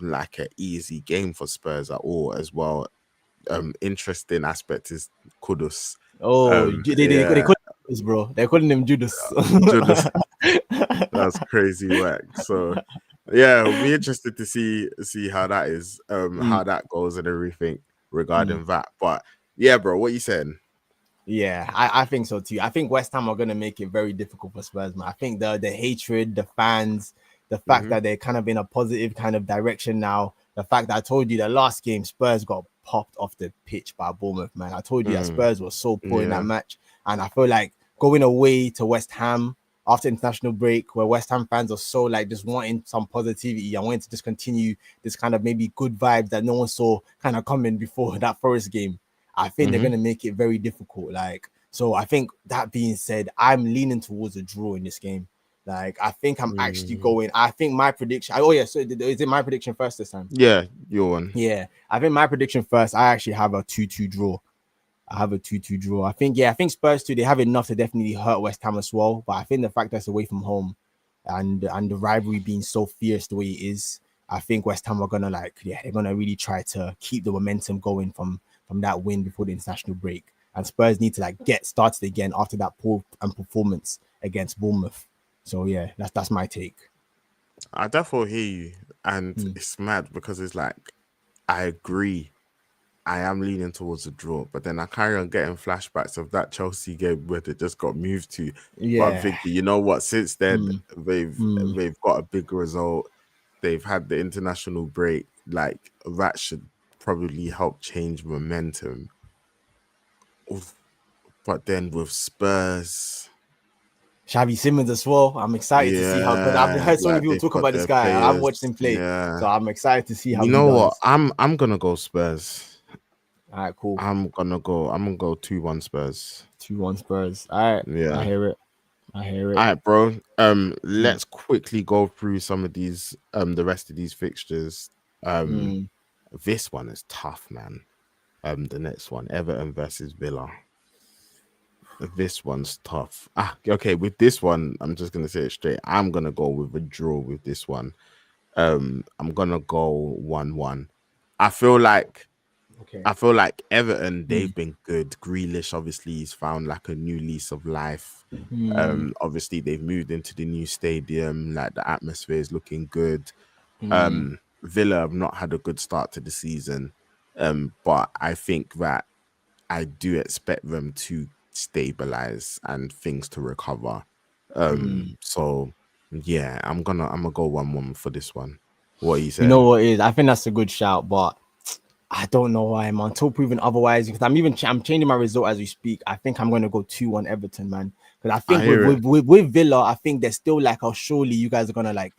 like an easy game for Spurs at all as well. Interesting aspect is Kudus. Oh, they Yeah, call him Judas, bro. They're calling him Judas. Judas, that's crazy work. So yeah, it'll be interested to see how that is, Mm, how that goes and everything mm. regarding that. But yeah, bro, what you saying? Yeah, I think so too. I think West Ham are gonna make it very difficult for Spurs, man. I think the hatred, the fans, the fact Hmm. that they're kind of in a positive kind of direction now. The fact that I told you the last game Spurs got popped off the pitch by Bournemouth, man. I told you that Mm, Spurs was so poor in that yeah. match, and I feel like going away to West Ham after international break, where West Ham fans are so like just wanting some positivity and wanting to just continue this kind of maybe good vibes that no one saw kind of coming before that first game. I think they're Hmm. going to make it very difficult. Like, so I think that being said, I'm leaning towards a draw in this game. Like, I think I'm actually Mm. going. I think my prediction. Oh yeah, so is it my prediction first this time? Yeah, your one. Yeah, I think my prediction first. I actually have a 2-2 draw. I have a 2-2 draw. I think I think Spurs too. They have enough to definitely hurt West Ham as well. But I think the fact that's away from home, and the rivalry being so fierce the way it is, I think West Ham are gonna they're gonna really try to keep the momentum going from that win before the international break. And Spurs need to like get started again after that poor performance against Bournemouth. So yeah, that's my take. I definitely hear you, and Mm, it's mad because it's like I agree I am leaning towards a draw, but then I carry on getting flashbacks of that Chelsea game where they just got moved to. But I'm Yeah. thinking, you know what? Since then, Mm, they've mm. they've got a big result. They've had the international break. Like that should probably help change momentum. Oof. But then with Spurs, Xavi Simmons as well. I'm excited to see how, because I've yeah, heard so many like people they've talk got about this their guy. I haven't players. watched him play, so Yeah, I'm excited to see how you he know what? does. I'm gonna go Spurs. All right, cool. I'm gonna go 2-1 Spurs. 2-1 Spurs. All right, I Yeah. hear it. I hear All it. right, bro. Mm, Let's quickly go through some of these the rest of these fixtures. Um mm. this one is tough, man. The next one, Everton versus Villa. This one's tough. Okay, with this one, I'm just gonna say it straight. I'm gonna go with a draw with this one. I'm gonna go 1-1. I feel like Okay. I feel like Everton, Mm, they've been good. Grealish, obviously, he's found like a new lease of life. mm, Obviously, they've moved into the new stadium. Like the atmosphere is looking good. mm, Villa have not had a good start to the season. But I think that I do expect them to stabilize and things to recover. mm. So yeah, I'm gonna go 1-1 for this one. What are you You know saying? what is? I think that's a good shout, but I don't know why, man. Until proven otherwise, because I'm changing my result as we speak. I think I'm gonna go 2-1 Everton, man. Because I I think with, hear it. with with with Villa, I think they're still like, oh, surely you guys are gonna like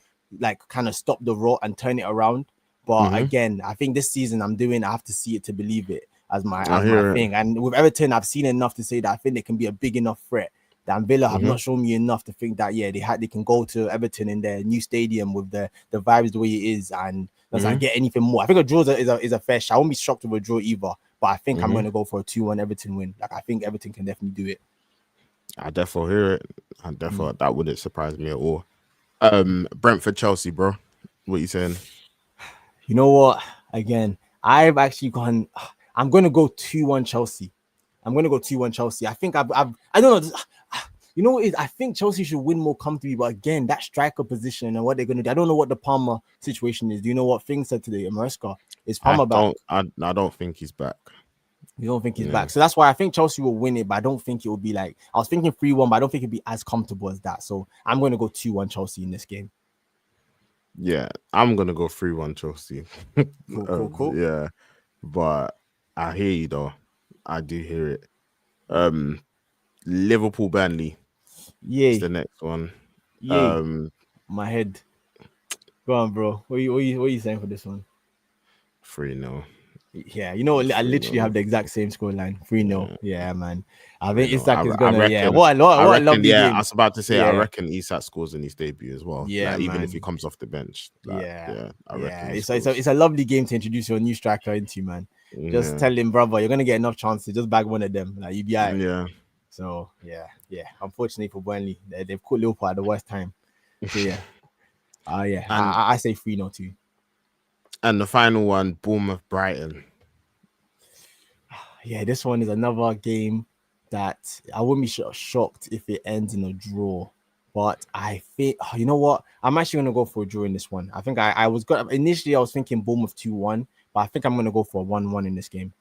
kind of stop the rot and turn it around. But Hmm. again, I think this season I have to see it to believe it as my I hear it. thing. And with Everton, I've seen enough to say that I think they can be a big enough threat. That Villa have Hmm. not shown me enough to think that they can go to Everton in their new stadium with the vibes the way it is, and does I Hmm. get anything more. I think a draw is a fair shot. I won't be shocked with a draw either, but I think I'm Hmm. going to go for a 2-1 Everton win. Like, I think Everton can definitely do it. I definitely hear it. I Mm. definitely that wouldn't surprise me at all. Brentford Chelsea, bro. What you saying? You know what? Again, I've actually gone. I'm going to go 2-1 Chelsea. I'm going to go 2-1 Chelsea. I think I don't know. You know what it is? I think Chelsea should win more comfortably, but again, that striker position and what they're going to do. I don't know what the Palmer situation is. Do you know what Thing said today? Maresca, is I Palmer back? don't I don't think he's back. You don't think he's Yeah. back. So that's why I think Chelsea will win it, but I don't think it will be like I was thinking 3-1, but I don't think it'll be as comfortable as that. So I'm going to go 2-1 Chelsea in this game. Yeah. I'm gonna go 3-1 Chelsea. Cool, cool, cool. Yeah. But I hear you though. I do hear it. Um Liverpool Burnley is the Yay, next one. yay, Um my head. Go on, bro. What are you saying for this one? 3-0. Yeah, you know what? I 3-0 literally have the exact Liverpool. same scoreline. 3-0. Yeah. Yeah, man. I think 3-0. Isak is I gonna, yeah. reckon What a lovely yeah, I game. was about to say I Yeah, reckon Isak scores in his debut as well. yeah, Like even if he man. comes off the bench. Like Yeah, yeah, I yeah. reckon he It's scores. a lovely game to introduce your new striker into, man. Just Yeah. tell him, brother, you're gonna get enough chances. Just bag one of them. Like, you be all right. Yeah. So yeah, yeah. Unfortunately for Burnley, they've caught Liverpool at the worst time. So yeah, yeah. And I say 3-0 too. and the final one, Bournemouth Brighton. Yeah, this one is another game that I wouldn't be shocked if it ends in a draw. But I think, you know what? I'm actually gonna go for a draw in this one. I think I was good initially. I was thinking Bournemouth 2-1, but I think I'm gonna go for a 1-1 in this game.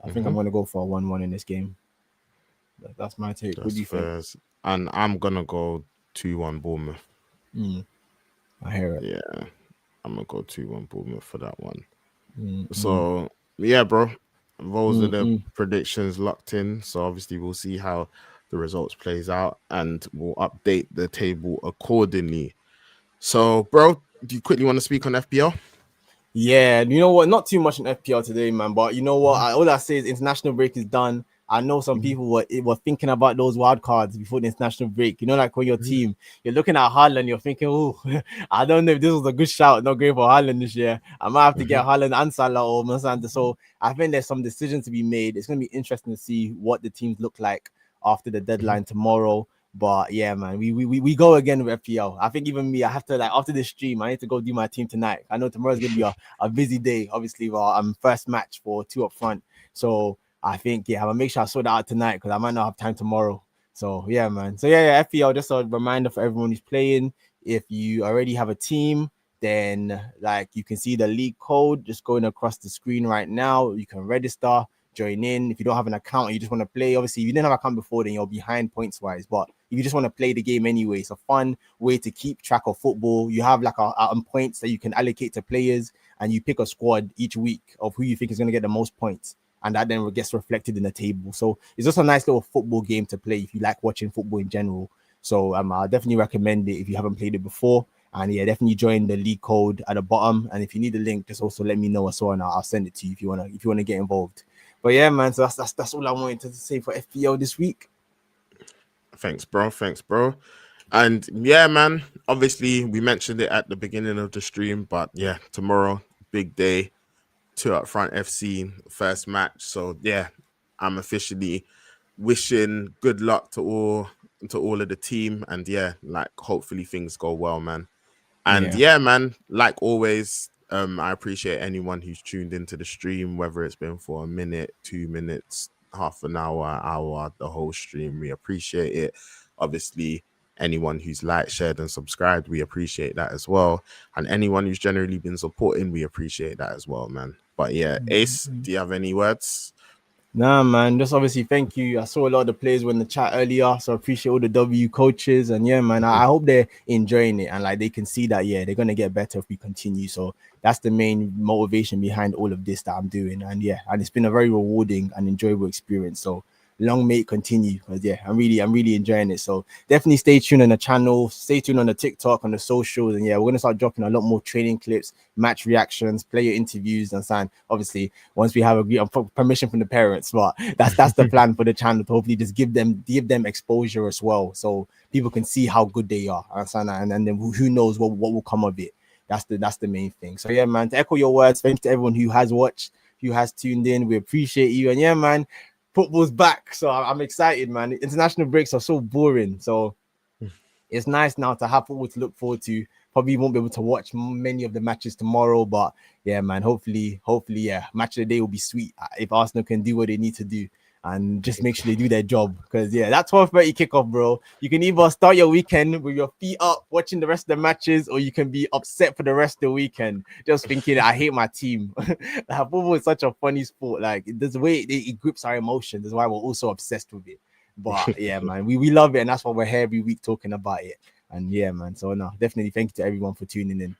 I think Hmm. I'm gonna go for a 1-1 in this game. That's my take. What do That's you think? fair. And I'm gonna go 2-1 Bournemouth. Mm, I hear it. Yeah, I'm gonna go 2-1 Bournemouth for that one. Mm, mm, So yeah, bro. Those are mm, the mm. predictions locked in. So obviously we'll see how the results plays out and we'll update the table accordingly. So, bro, do you quickly want to speak on FPL? Yeah, you know what? Not too much in FPL today, man. But you know what? All I say is international break is done. I know some Mhm. people were thinking about those wild cards before the international break. You know, like when your Mhm. team, you're looking at Haaland, you're thinking, oh, I don't know if this was a good shout, not going for Haaland this year. I might have to get Mhm. Haaland and Salah or Masanta. So I think there's some decisions to be made. It's going to be interesting to see what the teams look like after the Mhm. deadline tomorrow. But yeah, man, we go again with FPL. I think even me, I have to, like, after this stream, I need to go do my team tonight. I know tomorrow's gonna be a busy day, obviously, for first match for two up front. So I think, yeah, I'm gonna make sure I sort that out tonight because I might not have time tomorrow. So yeah, man. So yeah, FPL, just a reminder for everyone who's playing. If you already have a team, then like you can see the league code just going across the screen right now. You can register, join in. If you don't have an account and you just want to play, obviously if you didn't have an account before, then you're behind points wise. But if you just want to play the game anyway, it's a fun way to keep track of football. You have like a points that you can allocate to players, and you pick a squad each week of who you think is going to get the most points, and that then gets reflected in the table. So it's just a nice little football game to play if you like watching football in general. So I definitely recommend it if you haven't played it before. And yeah, definitely join the league code at the bottom. And if you need the link, just also let me know as well, and I'll send it to you if you wanna get involved. But yeah, man. So that's all I wanted to say for FPL this week. Thanks, bro. Thanks, bro. And yeah, man. Obviously, we mentioned it at the beginning of the stream, but yeah, tomorrow, big day. TwoUpFront FC first match. So yeah, I'm officially wishing good luck to all of the team, and yeah, like hopefully things go well, man. And yeah, man, like always, I appreciate anyone who's tuned into the stream, whether it's been for a minute, 2 minutes, half an hour, the whole stream. We appreciate it. Obviously, anyone who's liked, shared, and subscribed, we appreciate that as well. And anyone who's generally been supporting, we appreciate that as well, man. But yeah, Ace, do you have any words? Nah, man. Just obviously thank you. I saw a lot of the players were in the chat earlier, so I appreciate all the W coaches. And yeah, man, I hope they're enjoying it and like they can see that yeah, they're gonna get better if we continue. So that's the main motivation behind all of this that I'm doing. And yeah, and it's been a very rewarding and enjoyable experience. So long may it continue, because yeah, I'm really enjoying it. So definitely stay tuned on the channel, stay tuned on the TikTok, on the socials, and yeah, we're gonna start dropping a lot more training clips, match reactions, player interviews, and so obviously once we have permission from the parents. But that's the plan for the channel, to hopefully just give them exposure as well, so people can see how good they are, and then who knows what will come of it. That's the main thing. So yeah, man, to echo your words, thanks to everyone who has watched, who has tuned in. We appreciate you. And yeah, man, football's back, so I'm excited, man. International breaks are so boring, so it's nice now to have football to look forward to. Probably won't be able to watch many of the matches tomorrow, but yeah, man, hopefully, yeah, match of the day will be sweet if Arsenal can do what they need to do and just make sure they do their job. Because yeah, that 12:30 kickoff, bro. You can either start your weekend with your feet up watching the rest of the matches, or you can be upset for the rest of the weekend just thinking I hate my team. Football is such a funny sport. Like there's a way it grips our emotions. That's why we're also obsessed with it. But yeah, man, we love it, and that's why we're here every week talking about it. And yeah, man. So no, definitely thank you to everyone for tuning in.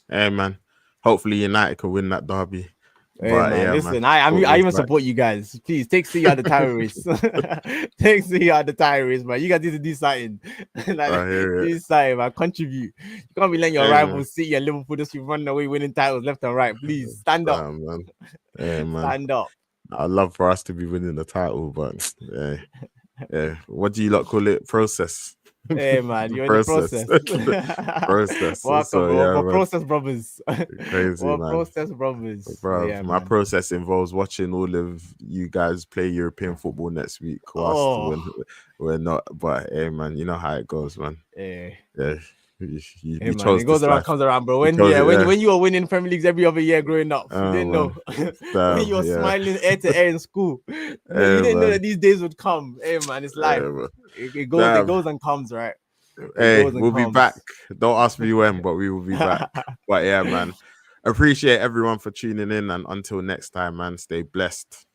Hey, man. Hopefully United can win that derby. Hey, but man, yeah, listen, man. I even support you guys. Please take City out the terrorists. Take City out the terrorists, man. You guys need to do something. Do something, man. Contribute. You can't be letting your rivals City and Liverpool just be running away winning titles left and right. Please stand up, man. Hey, man. Stand up. I'd love for us to be winning the title, but yeah. What do you lot call it? Process. Hey, man, you're in the process. Process. Welcome, so, yeah, we're process brothers. Crazy, we're man. Process brothers. Bro, yeah, my process involves watching all of you guys play European football next week. We're not, but hey, man, you know how it goes, man. Yeah. You chose it goes around, comes around, bro. When you were winning Premier Leagues every other year growing up, you didn't know. When you were smiling ear to ear in school, you didn't know that these days would come. Hey, man, it's life. It goes and comes, right? We'll be back. Don't ask me when, but we will be back. But yeah, man, appreciate everyone for tuning in, and until next time, man, stay blessed.